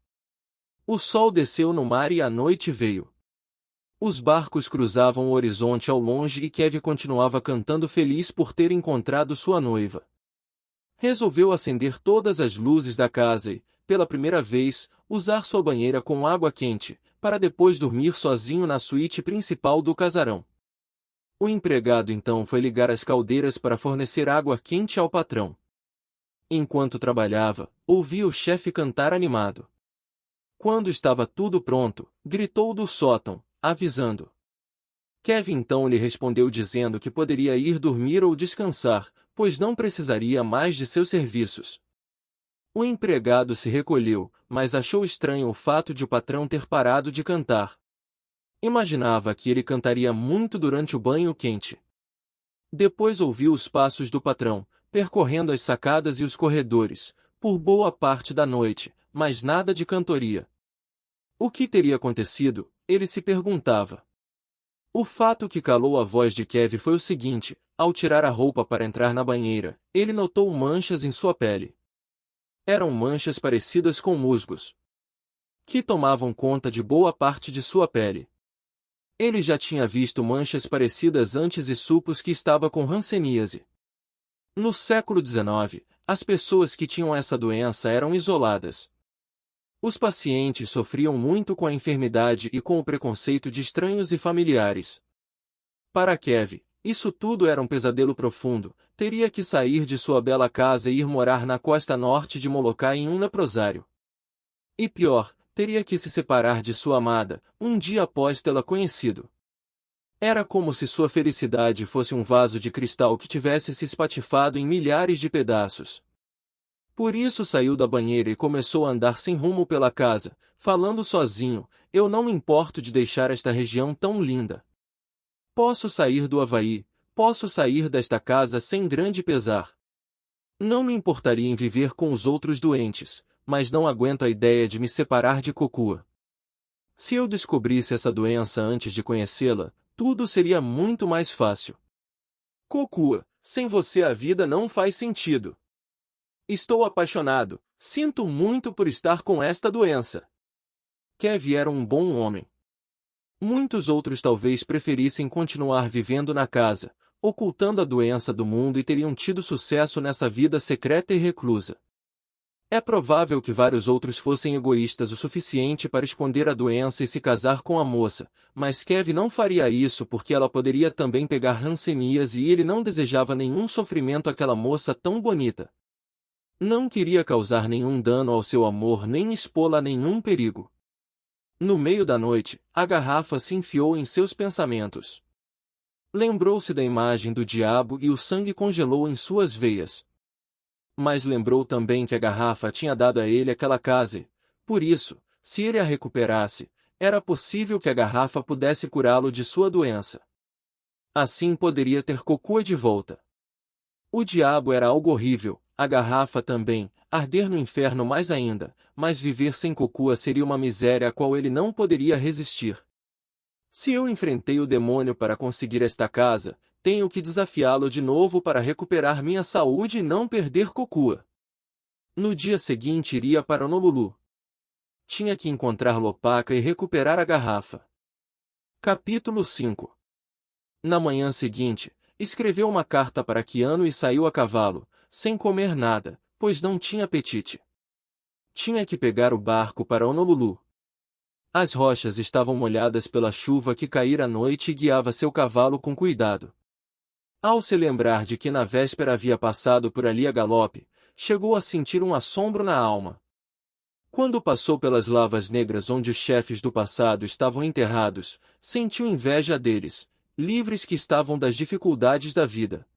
O sol desceu no mar e a noite veio. Os barcos cruzavam o horizonte ao longe e Kev continuava cantando feliz por ter encontrado sua noiva. Resolveu acender todas as luzes da casa e, pela primeira vez, usar sua banheira com água quente, para depois dormir sozinho na suíte principal do casarão. O empregado então foi ligar as caldeiras para fornecer água quente ao patrão. Enquanto trabalhava, ouvia o chefe cantar animado. Quando estava tudo pronto, gritou do sótão, avisando. Kev então lhe respondeu dizendo que poderia ir dormir ou descansar, pois não precisaria mais de seus serviços. O empregado se recolheu, mas achou estranho o fato de o patrão ter parado de cantar. Imaginava que ele cantaria muito durante o banho quente. Depois ouviu os passos do patrão, percorrendo as sacadas e os corredores, por boa parte da noite, mas nada de cantoria. O que teria acontecido, ele se perguntava. O fato que calou a voz de Kev foi o seguinte: ao tirar a roupa para entrar na banheira, ele notou manchas em sua pele. Eram manchas parecidas com musgos, que tomavam conta de boa parte de sua pele. Ele já tinha visto manchas parecidas antes e supôs que estava com hanseníase. No século XIX, as pessoas que tinham essa doença eram isoladas. Os pacientes sofriam muito com a enfermidade e com o preconceito de estranhos e familiares. Para Kev, isso tudo era um pesadelo profundo, teria que sair de sua bela casa e ir morar na costa norte de Molokai em um leprosário. E pior, teria que se separar de sua amada, um dia após tê-la conhecido. Era como se sua felicidade fosse um vaso de cristal que tivesse se espatifado em milhares de pedaços. Por isso saiu da banheira e começou a andar sem rumo pela casa, falando sozinho: eu não me importo de deixar esta região tão linda. Posso sair do Havaí, Posso sair desta casa sem grande pesar. Não me importaria em viver com os outros doentes, mas não aguento a ideia de me separar de Kokua. Se eu descobrisse essa doença antes de conhecê-la, tudo seria muito mais fácil. Kokua, sem você a vida não faz sentido. Estou apaixonado, sinto muito por estar com esta doença. Kev era um bom homem. Muitos outros talvez preferissem continuar vivendo na casa, ocultando a doença do mundo e teriam tido sucesso nessa vida secreta e reclusa. É provável que vários outros fossem egoístas o suficiente para esconder a doença e se casar com a moça, mas Kev não faria isso porque ela poderia também pegar hanseníase e ele não desejava nenhum sofrimento àquela moça tão bonita. Não queria causar nenhum dano ao seu amor nem expô-la a nenhum perigo. No meio da noite, a garrafa se enfiou em seus pensamentos. Lembrou-se da imagem do diabo e o sangue congelou em suas veias. Mas lembrou também que a garrafa tinha dado a ele aquela casa e, por isso, se ele a recuperasse, era possível que a garrafa pudesse curá-lo de sua doença. Assim poderia ter Kokua de volta. O diabo era algo horrível, a garrafa também, arder no inferno mais ainda, mas viver sem Kokua seria uma miséria a qual ele não poderia resistir. Se eu enfrentei o demônio para conseguir esta casa, tenho que desafiá-lo de novo para recuperar minha saúde e não perder Kokua. No dia seguinte iria para Honolulu. Tinha que encontrar Lopaka e recuperar a garrafa. Capítulo 5. Na manhã seguinte, escreveu uma carta para Keanu e saiu a cavalo, sem comer nada, pois não tinha apetite. Tinha que pegar o barco para Honolulu. As rochas estavam molhadas pela chuva que caíra à noite e guiava seu cavalo com cuidado. Ao se lembrar de que na véspera havia passado por ali a galope, chegou a sentir um assombro na alma. Quando passou pelas lavas negras onde os chefes do passado estavam enterrados, sentiu inveja deles, livres que estavam das dificuldades da vida.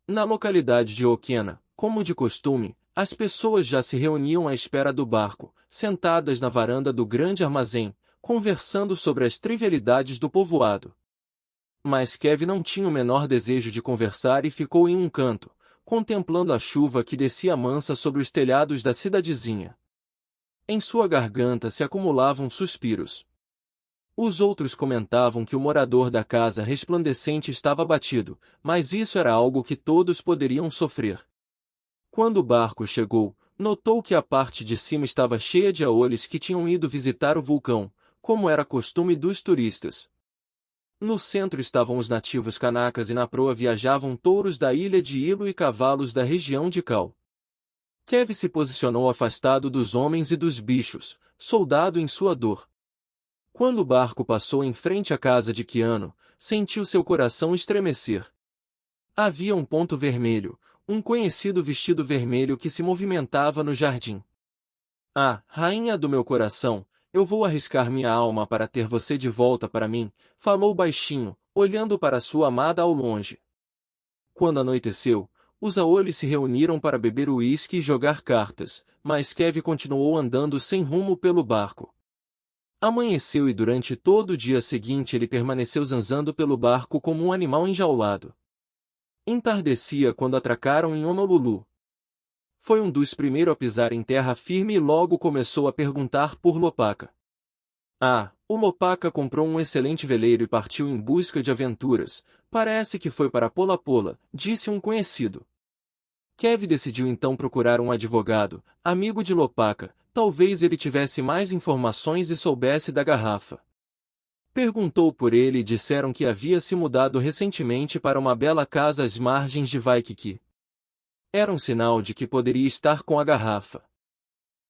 Na localidade de Okena, como de costume, as pessoas já se reuniam à espera do barco, sentadas na varanda do grande armazém, conversando sobre as trivialidades do povoado. Mas Kev não tinha o menor desejo de conversar e ficou em um canto, contemplando a chuva que descia mansa sobre os telhados da cidadezinha. Em sua garganta se acumulavam suspiros. Os outros comentavam que o morador da casa resplandecente estava abatido, mas isso era algo que todos poderiam sofrer. Quando o barco chegou, notou que a parte de cima estava cheia de aolis que tinham ido visitar o vulcão, como era costume dos turistas. No centro estavam os nativos canacas e na proa viajavam touros da ilha de Hilo e cavalos da região de Cal. Kev se posicionou afastado dos homens e dos bichos, soldado em sua dor. Quando o barco passou em frente à casa de Keanu, sentiu seu coração estremecer. Havia um ponto vermelho, um conhecido vestido vermelho que se movimentava no jardim. Ah, rainha do meu coração, eu vou arriscar minha alma para ter você de volta para mim, falou baixinho, olhando para sua amada ao longe. Quando anoiteceu, os aolis se reuniram para beber uísque e jogar cartas, mas Kev continuou andando sem rumo pelo barco. Amanheceu e durante todo o dia seguinte ele permaneceu zanzando pelo barco como um animal enjaulado. Entardecia quando atracaram em Honolulu. Foi um dos primeiros a pisar em terra firme e logo começou a perguntar por Lopaka. Ah, o Lopaka comprou um excelente veleiro e partiu em busca de aventuras. Parece que foi para Pola Pola, disse um conhecido. Kev decidiu então procurar um advogado, amigo de Lopaka, talvez ele tivesse mais informações e soubesse da garrafa. Perguntou por ele e disseram que havia se mudado recentemente para uma bela casa às margens de Waikiki. Era um sinal de que poderia estar com a garrafa.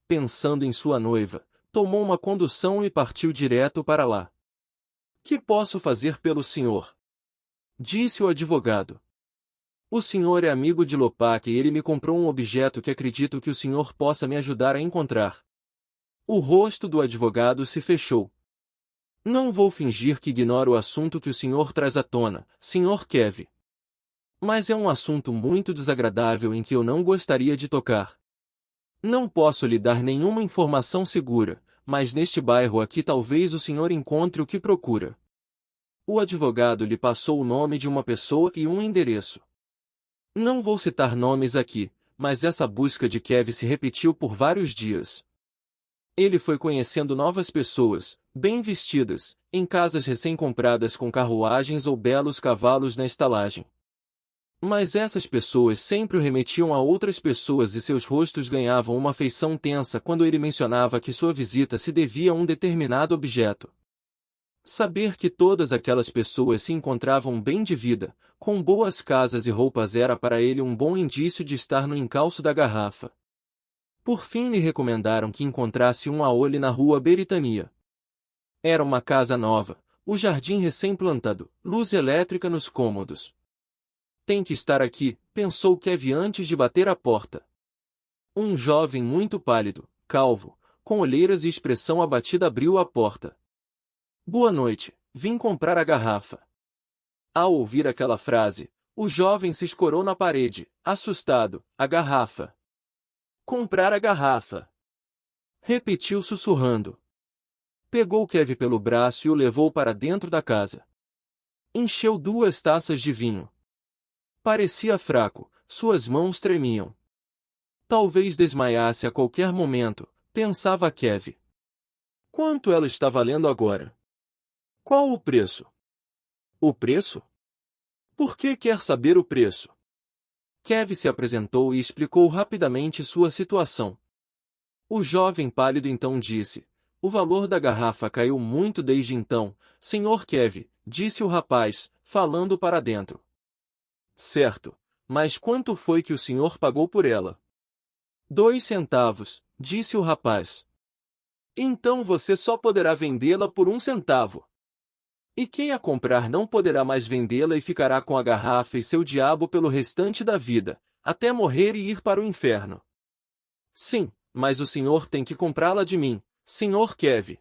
Pensando em sua noiva, tomou uma condução e partiu direto para lá. Que posso fazer pelo senhor? Disse o advogado. O senhor é amigo de Lopaka e ele me comprou um objeto que acredito que o senhor possa me ajudar a encontrar. O rosto do advogado se fechou. Não vou fingir que ignoro o assunto que o senhor traz à tona, senhor Kev. Mas é um assunto muito desagradável em que eu não gostaria de tocar. Não posso lhe dar nenhuma informação segura, mas neste bairro aqui talvez o senhor encontre o que procura. O advogado lhe passou o nome de uma pessoa e um endereço. Não vou citar nomes aqui, mas essa busca de Kev se repetiu por vários dias. Ele foi conhecendo novas pessoas, bem vestidas, em casas recém-compradas com carruagens ou belos cavalos na estalagem. Mas essas pessoas sempre o remetiam a outras pessoas e seus rostos ganhavam uma feição tensa quando ele mencionava que sua visita se devia a um determinado objeto. Saber que todas aquelas pessoas se encontravam bem de vida, com boas casas e roupas era para ele um bom indício de estar no encalço da garrafa. Por fim lhe recomendaram que encontrasse um aole na rua Beritania. Era uma casa nova, o jardim recém-plantado, luz elétrica nos cômodos. Tem que estar aqui, pensou Kev antes de bater a porta. Um jovem muito pálido, calvo, com olheiras e expressão abatida abriu a porta. Boa noite, vim comprar a garrafa. Ao ouvir aquela frase, o jovem se escorou na parede, assustado. A garrafa. Comprar a garrafa. Repetiu sussurrando. Pegou Kev pelo braço e o levou para dentro da casa. Encheu 2 taças de vinho. Parecia fraco, suas mãos tremiam. Talvez desmaiasse a qualquer momento, pensava Kev. Quanto ela está valendo agora? Qual o preço? O preço? Por que quer saber o preço? Kev se apresentou e explicou rapidamente sua situação. O jovem pálido então disse: o valor da garrafa caiu muito desde então, Sr. Kev, disse o rapaz, falando para dentro. Certo, mas quanto foi que o senhor pagou por ela? 2 centavos, disse o rapaz. Então você só poderá vendê-la por 1 centavo. E quem a comprar não poderá mais vendê-la e ficará com a garrafa e seu diabo pelo restante da vida, até morrer e ir para o inferno. Sim, mas o senhor tem que comprá-la de mim, Sr. Kev.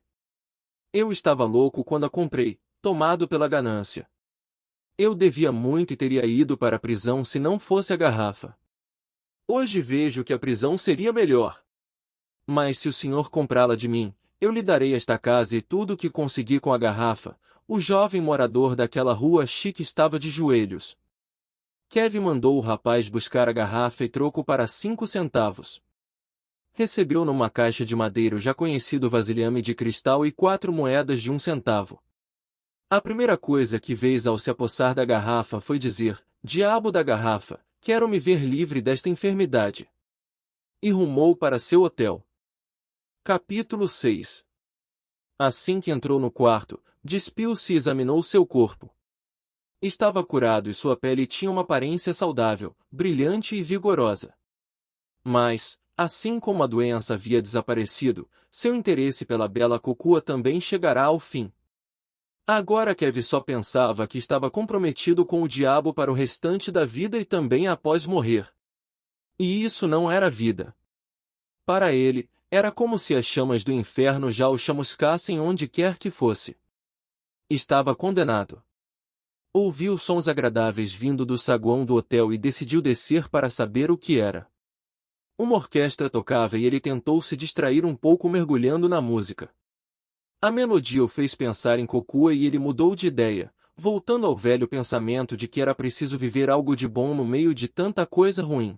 Eu estava louco quando a comprei, tomado pela ganância. Eu devia muito e teria ido para a prisão se não fosse a garrafa. Hoje vejo que a prisão seria melhor. Mas se o senhor comprá-la de mim, eu lhe darei esta casa e tudo o que consegui com a garrafa. O jovem morador daquela rua chique estava de joelhos. Kev mandou o rapaz buscar a garrafa e troco para 5 centavos. Recebeu numa caixa de madeira o já conhecido vasilhame de cristal e 4 moedas de 1 centavo. A primeira coisa que fez ao se apossar da garrafa foi dizer: diabo da garrafa, quero me ver livre desta enfermidade. E rumou para seu hotel. Capítulo 6. Assim que entrou no quarto, despiu-se e examinou seu corpo. Estava curado e sua pele tinha uma aparência saudável, brilhante e vigorosa. Mas, assim como a doença havia desaparecido, seu interesse pela bela Cocua também chegará ao fim. Agora Kev só pensava que estava comprometido com o diabo para o restante da vida e também após morrer. E isso não era vida. Para ele, era como se as chamas do inferno já o chamuscassem onde quer que fosse. Estava condenado. Ouviu sons agradáveis vindo do saguão do hotel e decidiu descer para saber o que era. Uma orquestra tocava e ele tentou se distrair um pouco mergulhando na música. A melodia o fez pensar em Cocua e ele mudou de ideia, voltando ao velho pensamento de que era preciso viver algo de bom no meio de tanta coisa ruim.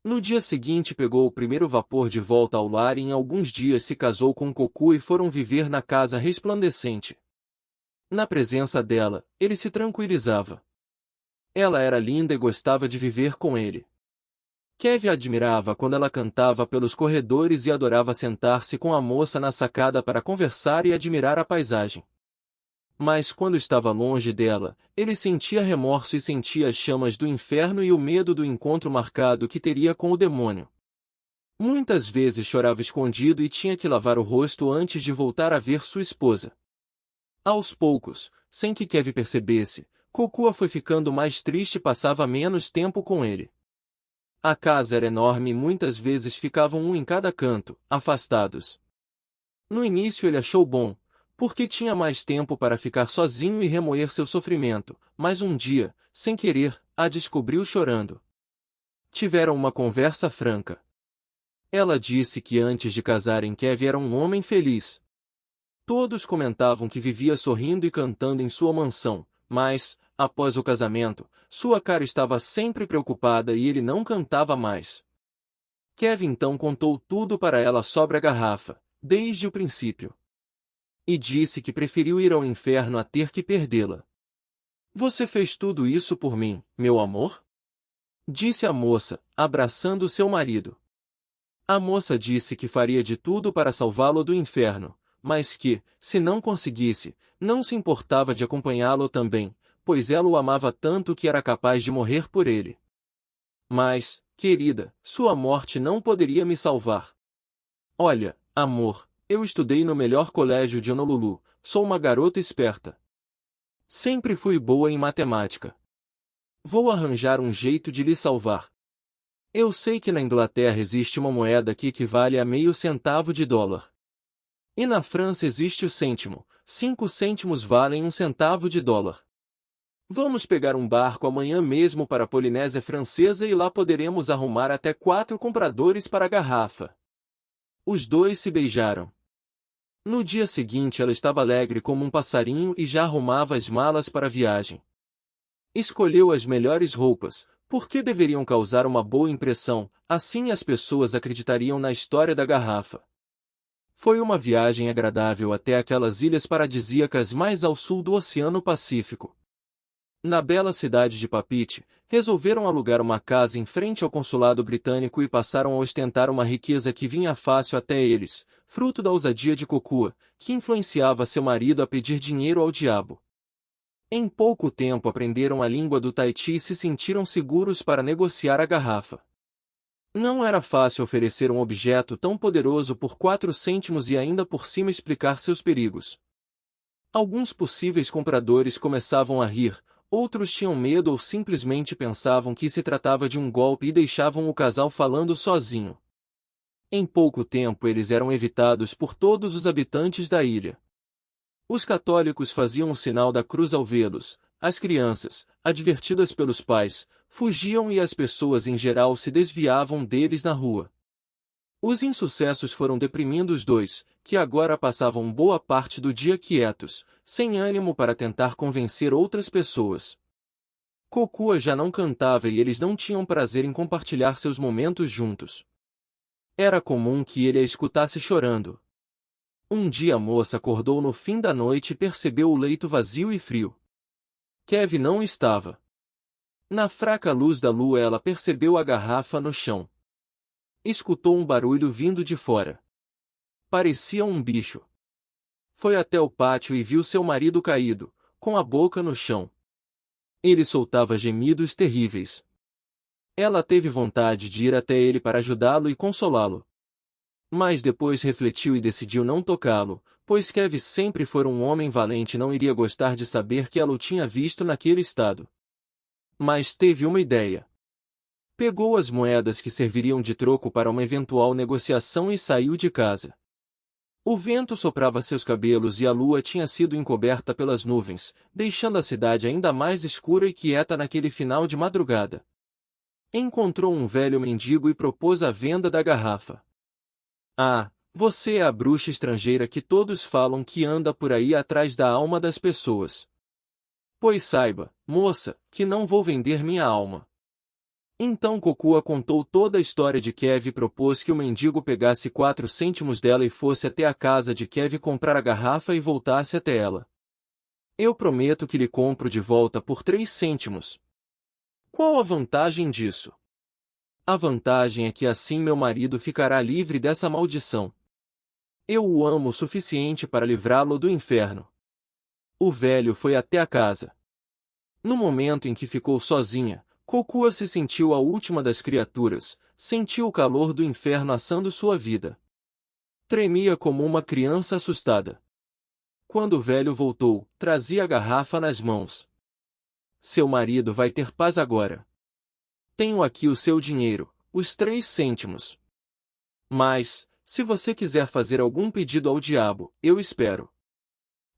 No dia seguinte pegou o primeiro vapor de volta ao lar e em alguns dias se casou com Cocua e foram viver na casa resplandecente. Na presença dela, ele se tranquilizava. Ela era linda e gostava de viver com ele. Kev a admirava quando ela cantava pelos corredores e adorava sentar-se com a moça na sacada para conversar e admirar a paisagem. Mas quando estava longe dela, ele sentia remorso e sentia as chamas do inferno e o medo do encontro marcado que teria com o demônio. Muitas vezes chorava escondido e tinha que lavar o rosto antes de voltar a ver sua esposa. Aos poucos, sem que Kev percebesse, Cocua foi ficando mais triste e passava menos tempo com ele. A casa era enorme e muitas vezes ficavam um em cada canto, afastados. No início ele achou bom, porque tinha mais tempo para ficar sozinho e remoer seu sofrimento, mas um dia, sem querer, a descobriu chorando. Tiveram uma conversa franca. Ela disse que antes de casarem Kev era um homem feliz. Todos comentavam que vivia sorrindo e cantando em sua mansão, mas, após o casamento, sua cara estava sempre preocupada e ele não cantava mais. Kevin então contou tudo para ela sobre a garrafa, desde o princípio. E disse que preferiu ir ao inferno a ter que perdê-la. Você fez tudo isso por mim, meu amor? Disse a moça, abraçando seu marido. A moça disse que faria de tudo para salvá-lo do inferno, mas que, se não conseguisse, não se importava de acompanhá-lo também, pois ela o amava tanto que era capaz de morrer por ele. Mas, querida, sua morte não poderia me salvar. Olha, amor, eu estudei no melhor colégio de Honolulu, sou uma garota esperta. Sempre fui boa em matemática. Vou arranjar um jeito de lhe salvar. Eu sei que na Inglaterra existe uma moeda que equivale a meio centavo de dólar. E na França existe o cêntimo, 5 cêntimos valem 1 centavo de dólar. Vamos pegar um barco amanhã mesmo para a Polinésia Francesa e lá poderemos arrumar até 4 compradores para a garrafa. Os dois se beijaram. No dia seguinte ela estava alegre como um passarinho e já arrumava as malas para a viagem. Escolheu as melhores roupas, porque deveriam causar uma boa impressão, assim as pessoas acreditariam na história da garrafa. Foi uma viagem agradável até aquelas ilhas paradisíacas mais ao sul do Oceano Pacífico. Na bela cidade de Papeete, resolveram alugar uma casa em frente ao consulado britânico e passaram a ostentar uma riqueza que vinha fácil até eles, fruto da ousadia de Kokua, que influenciava seu marido a pedir dinheiro ao diabo. Em pouco tempo aprenderam a língua do Tahiti e se sentiram seguros para negociar a garrafa. Não era fácil oferecer um objeto tão poderoso por 4 cêntimos e ainda por cima explicar seus perigos. Alguns possíveis compradores começavam a rir, outros tinham medo ou simplesmente pensavam que se tratava de um golpe e deixavam o casal falando sozinho. Em pouco tempo eles eram evitados por todos os habitantes da ilha. Os católicos faziam o sinal da cruz ao vê-los, as crianças, advertidas pelos pais, fugiam e as pessoas em geral se desviavam deles na rua. Os insucessos foram deprimindo os dois, que agora passavam boa parte do dia quietos, sem ânimo para tentar convencer outras pessoas. Kokua já não cantava e eles não tinham prazer em compartilhar seus momentos juntos. Era comum que ele a escutasse chorando. Um dia a moça acordou no fim da noite e percebeu o leito vazio e frio. Kevin não estava. Na fraca luz da lua ela percebeu a garrafa no chão. Escutou um barulho vindo de fora. Parecia um bicho. Foi até o pátio e viu seu marido caído, com a boca no chão. Ele soltava gemidos terríveis. Ela teve vontade de ir até ele para ajudá-lo e consolá-lo. Mas depois refletiu e decidiu não tocá-lo, pois Kevin sempre foi um homem valente e não iria gostar de saber que ela o tinha visto naquele estado. Mas teve uma ideia. Pegou as moedas que serviriam de troco para uma eventual negociação e saiu de casa. O vento soprava seus cabelos e a lua tinha sido encoberta pelas nuvens, deixando a cidade ainda mais escura e quieta naquele final de madrugada. Encontrou um velho mendigo e propôs a venda da garrafa. Ah, você é a bruxa estrangeira que todos falam que anda por aí atrás da alma das pessoas. Pois saiba, moça, que não vou vender minha alma. Então Kokua contou toda a história de Kevin e propôs que o mendigo pegasse 4 cêntimos dela e fosse até a casa de Kevin comprar a garrafa e voltasse até ela. Eu prometo que lhe compro de volta por 3 cêntimos. Qual a vantagem disso? A vantagem é que assim meu marido ficará livre dessa maldição. Eu o amo o suficiente para livrá-lo do inferno. O velho foi até a casa. No momento em que ficou sozinha, Kokua se sentiu a última das criaturas, sentiu o calor do inferno assando sua vida. Tremia como uma criança assustada. Quando o velho voltou, trazia a garrafa nas mãos. Seu marido vai ter paz agora. Tenho aqui o seu dinheiro, os 3 cêntimos. Mas, se você quiser fazer algum pedido ao diabo, eu espero.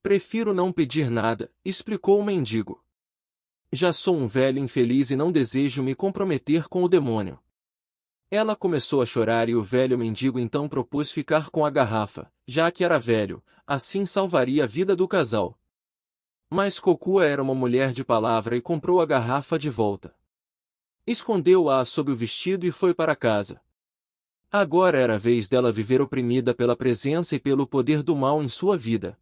Prefiro não pedir nada, explicou o mendigo. Já sou um velho infeliz e não desejo me comprometer com o demônio. Ela começou a chorar e o velho mendigo então propôs ficar com a garrafa, já que era velho, assim salvaria a vida do casal. Mas Kokua era uma mulher de palavra e comprou a garrafa de volta. Escondeu-a sob o vestido e foi para casa. Agora era a vez dela viver oprimida pela presença e pelo poder do mal em sua vida.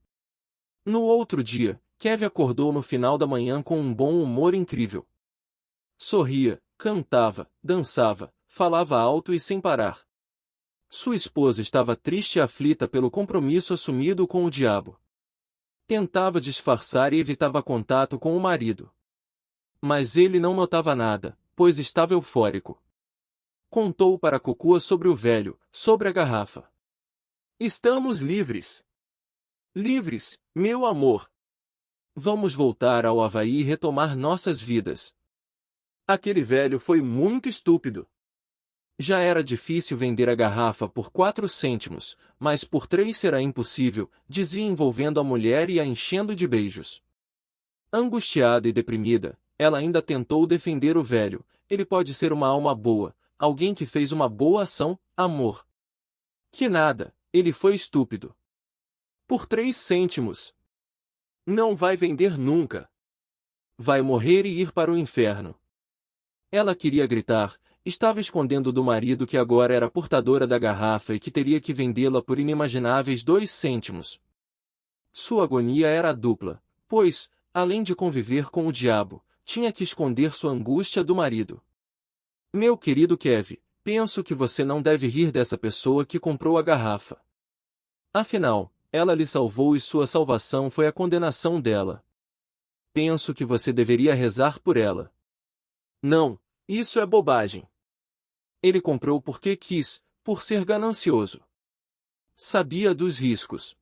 No outro dia, Kev acordou no final da manhã com um bom humor incrível. Sorria, cantava, dançava, falava alto e sem parar. Sua esposa estava triste e aflita pelo compromisso assumido com o diabo. Tentava disfarçar e evitava contato com o marido. Mas ele não notava nada, pois estava eufórico. Contou para Kokua sobre o velho, sobre a garrafa. Estamos livres. Livres, meu amor. Vamos voltar ao Havaí e retomar nossas vidas. Aquele velho foi muito estúpido. Já era difícil vender a garrafa por 4 cêntimos, mas por 3 será impossível, dizia envolvendo a mulher e a enchendo de beijos. Angustiada e deprimida, ela ainda tentou defender o velho. Ele pode ser uma alma boa, alguém que fez uma boa ação, amor. Que nada, ele foi estúpido. Por 3 cêntimos. Não vai vender nunca. Vai morrer e ir para o inferno. Ela queria gritar, estava escondendo do marido que agora era portadora da garrafa e que teria que vendê-la por inimagináveis 2 cêntimos. Sua agonia era dupla, pois, além de conviver com o diabo, tinha que esconder sua angústia do marido. Meu querido Kev, penso que você não deve rir dessa pessoa que comprou a garrafa. Afinal, ela lhe salvou e sua salvação foi a condenação dela. Penso que você deveria rezar por ela. Não, isso é bobagem. Ele comprou porque quis, por ser ganancioso. Sabia dos riscos.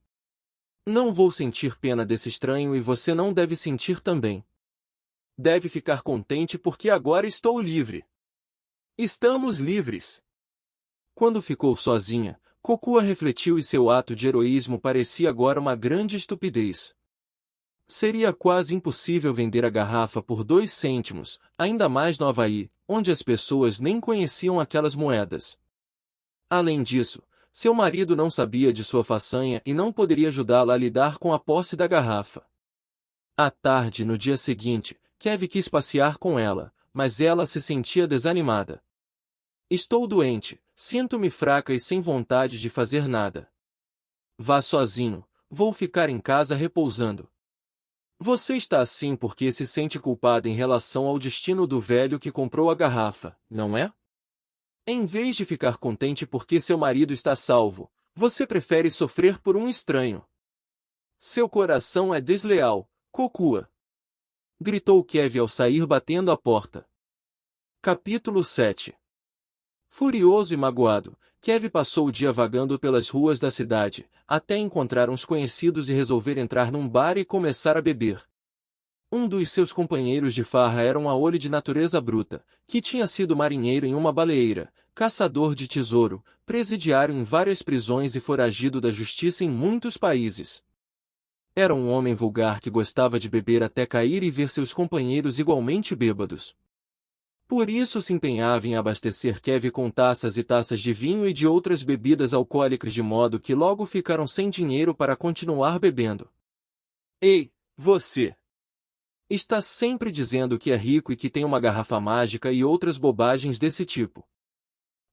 Não vou sentir pena desse estranho e você não deve sentir também. Deve ficar contente porque agora estou livre. Estamos livres. Quando ficou sozinha, Kokua refletiu e seu ato de heroísmo parecia agora uma grande estupidez. Seria quase impossível vender a garrafa por 2 cêntimos, ainda mais no Havaí, onde as pessoas nem conheciam aquelas moedas. Além disso, seu marido não sabia de sua façanha e não poderia ajudá-la a lidar com a posse da garrafa. À tarde, no dia seguinte, Kev quis passear com ela, mas ela se sentia desanimada. Estou doente, sinto-me fraca e sem vontade de fazer nada. Vá sozinho, vou ficar em casa repousando. Você está assim porque se sente culpada em relação ao destino do velho que comprou a garrafa, não é? Em vez de ficar contente porque seu marido está salvo, você prefere sofrer por um estranho. Seu coração é desleal, Kokua. Gritou Kev ao sair batendo a porta. Capítulo 7. Furioso e magoado, Kev passou o dia vagando pelas ruas da cidade, até encontrar uns conhecidos e resolver entrar num bar e começar a beber. Um dos seus companheiros de farra era um aole de natureza bruta, que tinha sido marinheiro em uma baleeira, caçador de tesouro, presidiário em várias prisões e foragido da justiça em muitos países. Era um homem vulgar que gostava de beber até cair e ver seus companheiros igualmente bêbados. Por isso se empenhava em abastecer Kev com taças e taças de vinho e de outras bebidas alcoólicas de modo que logo ficaram sem dinheiro para continuar bebendo. Ei, você! Está sempre dizendo que é rico e que tem uma garrafa mágica e outras bobagens desse tipo.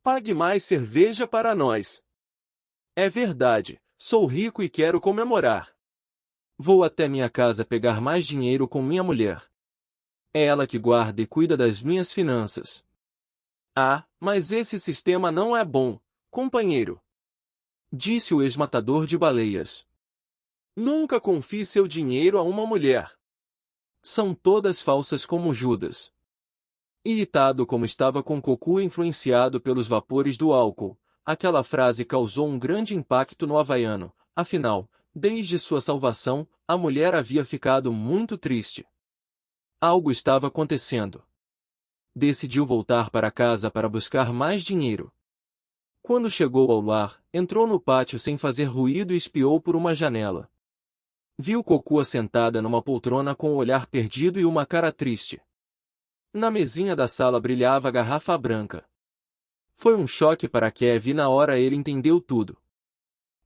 Pague mais cerveja para nós. É verdade, sou rico e quero comemorar. Vou até minha casa pegar mais dinheiro com minha mulher. É ela que guarda e cuida das minhas finanças. Ah, mas esse sistema não é bom, companheiro. Disse o ex-matador de baleias. Nunca confie seu dinheiro a uma mulher. São todas falsas como Judas. Irritado como estava com Kokua influenciado pelos vapores do álcool, aquela frase causou um grande impacto no havaiano, afinal, desde sua salvação, a mulher havia ficado muito triste. Algo estava acontecendo. Decidiu voltar para casa para buscar mais dinheiro. Quando chegou ao lar, entrou no pátio sem fazer ruído e espiou por uma janela. Viu Kokua sentada numa poltrona com o olhar perdido e uma cara triste. Na mesinha da sala brilhava a garrafa branca. Foi um choque para Kev e na hora ele entendeu tudo.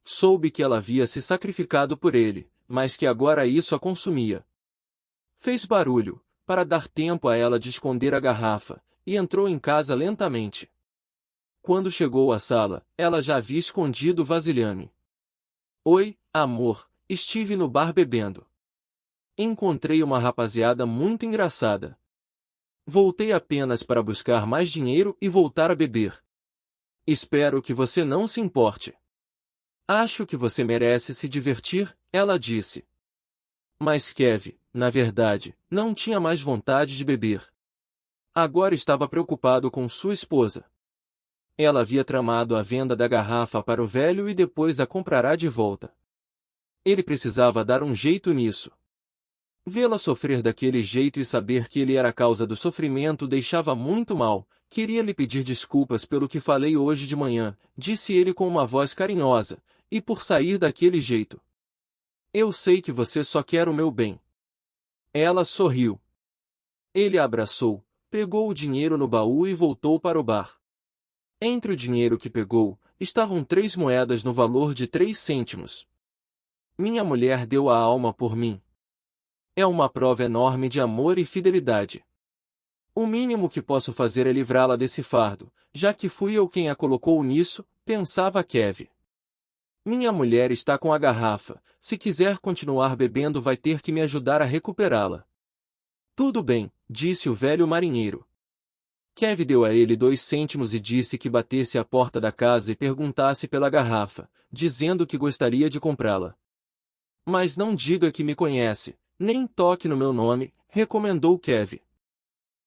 Soube que ela havia se sacrificado por ele, mas que agora isso a consumia. Fez barulho, para dar tempo a ela de esconder a garrafa, e entrou em casa lentamente. Quando chegou à sala, ela já havia escondido o vasilhame. Oi, amor, estive no bar bebendo. Encontrei uma rapaziada muito engraçada. Voltei apenas para buscar mais dinheiro e voltar a beber. Espero que você não se importe. Acho que você merece se divertir, ela disse. Mas Kev, na verdade, não tinha mais vontade de beber. Agora estava preocupado com sua esposa. Ela havia tramado a venda da garrafa para o velho e depois a comprará de volta. Ele precisava dar um jeito nisso. Vê-la sofrer daquele jeito e saber que ele era a causa do sofrimento deixava muito mal. Queria lhe pedir desculpas pelo que falei hoje de manhã, disse ele com uma voz carinhosa, e por sair daquele jeito. Eu sei que você só quer o meu bem. Ela sorriu. Ele a abraçou, pegou o dinheiro no baú e voltou para o bar. Entre o dinheiro que pegou, estavam 3 moedas no valor de 3 cêntimos. Minha mulher deu a alma por mim. É uma prova enorme de amor e fidelidade. O mínimo que posso fazer é livrá-la desse fardo, já que fui eu quem a colocou nisso, pensava Kev. Minha mulher está com a garrafa, se quiser continuar bebendo vai ter que me ajudar a recuperá-la. Tudo bem, disse o velho marinheiro. Kev deu a ele 2 cêntimos e disse que batesse à porta da casa e perguntasse pela garrafa, dizendo que gostaria de comprá-la. Mas não diga que me conhece, nem toque no meu nome, recomendou Kev.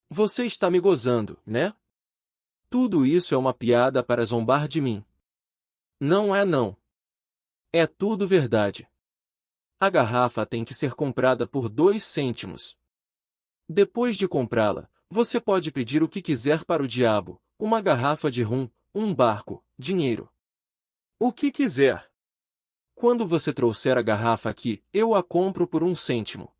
Você está me gozando, né? Tudo isso é uma piada para zombar de mim. Não é não. É tudo verdade. A garrafa tem que ser comprada por 2 cêntimos. Depois de comprá-la, você pode pedir o que quiser para o diabo, uma garrafa de rum, um barco, dinheiro. O que quiser. Quando você trouxer a garrafa aqui, eu a compro por 1 cêntimo.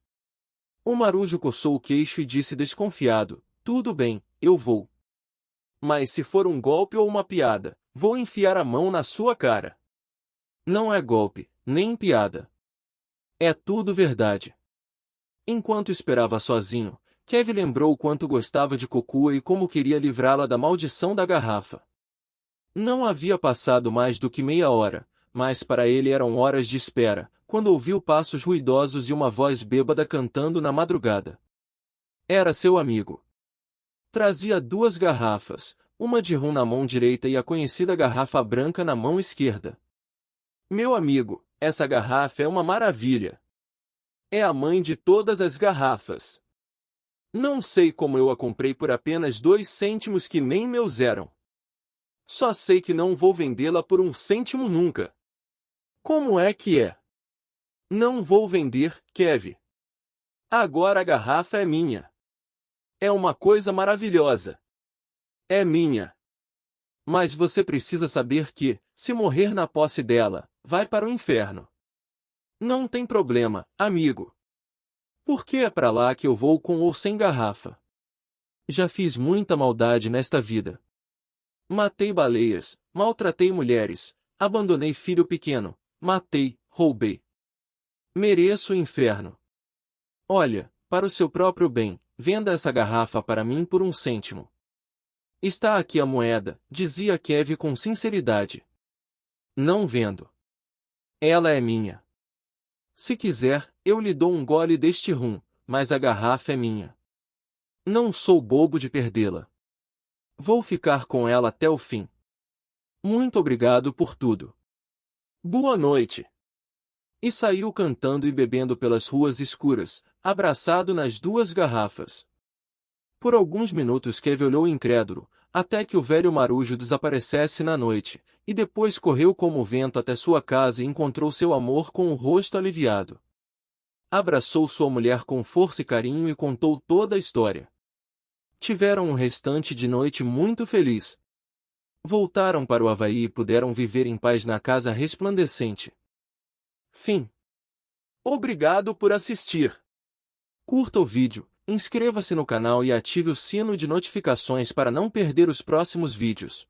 O marujo coçou o queixo e disse desconfiado, tudo bem, eu vou. Mas se for um golpe ou uma piada, vou enfiar a mão na sua cara. Não é golpe, nem piada. É tudo verdade. Enquanto esperava sozinho, Kev lembrou quanto gostava de Kokua e como queria livrá-la da maldição da garrafa. Não havia passado mais do que meia hora, mas para ele eram horas de espera, quando ouviu passos ruidosos e uma voz bêbada cantando na madrugada. Era seu amigo. Trazia 2 garrafas, uma de rum na mão direita e a conhecida garrafa branca na mão esquerda. Meu amigo, essa garrafa é uma maravilha. É a mãe de todas as garrafas. Não sei como eu a comprei por apenas 2 cêntimos que nem meus eram. Só sei que não vou vendê-la por 1 cêntimo nunca. Como é que é? Não vou vender, Kev. Agora a garrafa é minha. É uma coisa maravilhosa. É minha. Mas você precisa saber que, se morrer na posse dela, vai para o inferno. Não tem problema, amigo. Porque é para lá que eu vou com ou sem garrafa. Já fiz muita maldade nesta vida. Matei baleias, maltratei mulheres, abandonei filho pequeno, matei, roubei. Mereço o inferno. Olha, para o seu próprio bem, venda essa garrafa para mim por 1 cêntimo. Está aqui a moeda, dizia Kev com sinceridade. Não vendo. Ela é minha. Se quiser, eu lhe dou um gole deste rum, mas a garrafa é minha. Não sou bobo de perdê-la. Vou ficar com ela até o fim. Muito obrigado por tudo. Boa noite. E saiu cantando e bebendo pelas ruas escuras, abraçado nas 2 garrafas. Por alguns minutos Kev olhou incrédulo, até que o velho marujo desaparecesse na noite, e depois correu como o vento até sua casa e encontrou seu amor com o rosto aliviado. Abraçou sua mulher com força e carinho e contou toda a história. Tiveram um restante de noite muito feliz. Voltaram para o Havaí e puderam viver em paz na casa resplandecente. Fim. Obrigado por assistir. Curta o vídeo, inscreva-se no canal e ative o sino de notificações para não perder os próximos vídeos.